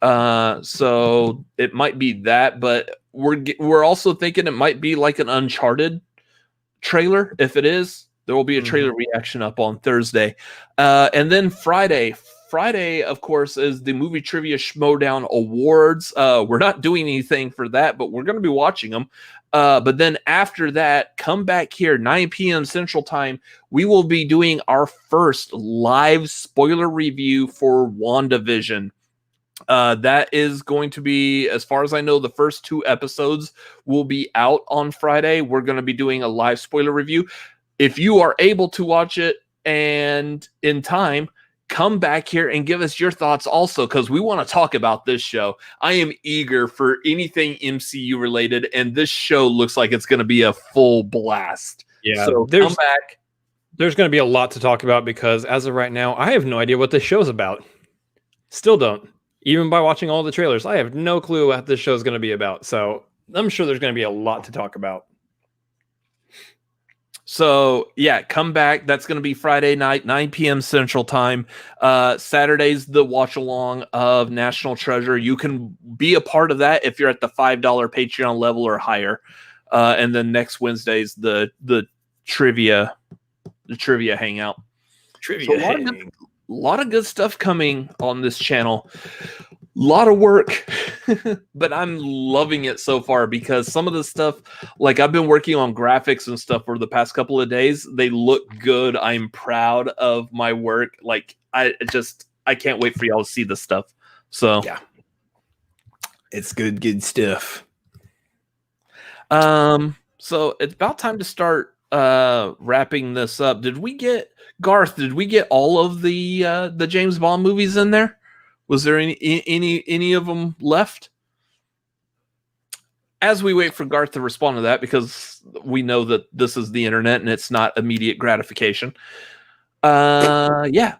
So it might be that, but we're also thinking it might be like an Uncharted trailer. If it is, there will be a trailer reaction up on Thursday. And then Friday, of course, is the Movie Trivia Schmodown Awards. We're not doing anything for that, but we're going to be watching them. But then after that, come back here, 9 p.m. Central Time. We will be doing our first live spoiler review for WandaVision. That is going to be, as far as I know, the first 2 episodes will be out on Friday. We're going to be doing a live spoiler review. If you are able to watch it and in time, come back here and give us your thoughts also, because we want to talk about this show. I am eager for anything MCU related, and this show looks like it's going to be a full blast. Yeah, so come back. There's going to be a lot to talk about, because as of right now, I have no idea what this show's about. Still don't. Even by watching all the trailers, I have no clue what this show is going to be about. So I'm sure there's going to be a lot to talk about. So yeah, come back. That's going to be Friday night, 9 p.m. Central Time. Saturday's the watch along of National Treasure. You can be a part of that if you're at the $5 Patreon level or higher. And then next Wednesday's the trivia hangout. A lot of good stuff coming on this channel. A lot of work, but I'm loving it so far, because some of the stuff, like I've been working on graphics and stuff for the past couple of days. They look good. I'm proud of my work. Like I can't wait for y'all to see this stuff. So yeah, it's good stuff. So it's about time to start wrapping this up. Did we get all of the James Bond movies in there? Was there any of them left? As we wait for Garth to respond to that, because we know that this is the internet and it's not immediate gratification. Yeah.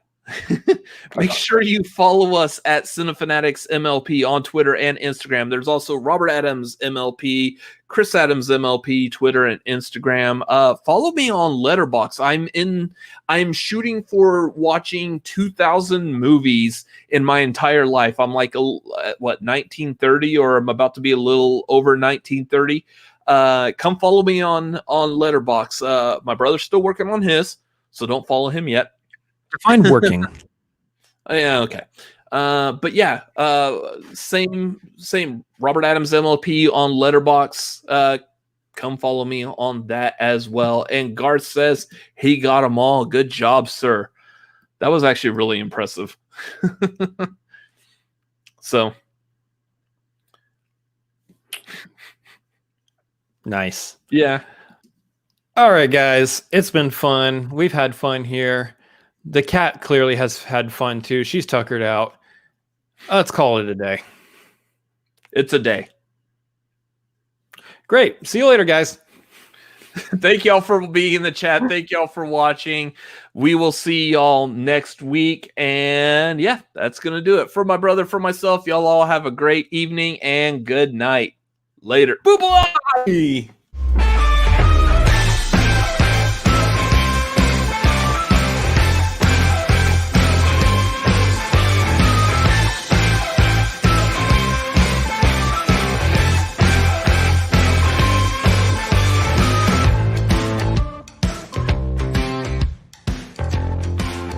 Make sure you follow us at Cinefanatics MLP on Twitter and Instagram. There's also Robert Adams MLP, Chris Adams MLP, Twitter and Instagram. Follow me on Letterboxd. I'm shooting for watching 2,000 movies in my entire life. I'm like 1930, or I'm about to be a little over 1930. Come follow me on Letterboxd. My brother's still working on his, so don't follow him yet. Define working. Yeah, okay. But yeah, same Robert Adams MLP on Letterboxd. Come follow me on that as well. And Garth says he got them all. Good job, sir. That was actually really impressive. So nice. Yeah. All right, guys. It's been fun. We've had fun here. The cat clearly has had fun too. She's tuckered out. Let's call it a day. It's a day. Great. See you later, guys. Thank y'all for being in the chat. Thank y'all for watching. We will see y'all next week. And yeah, that's going to do it. For my brother, for myself, y'all all have a great evening and good night. Later. Boo-bye!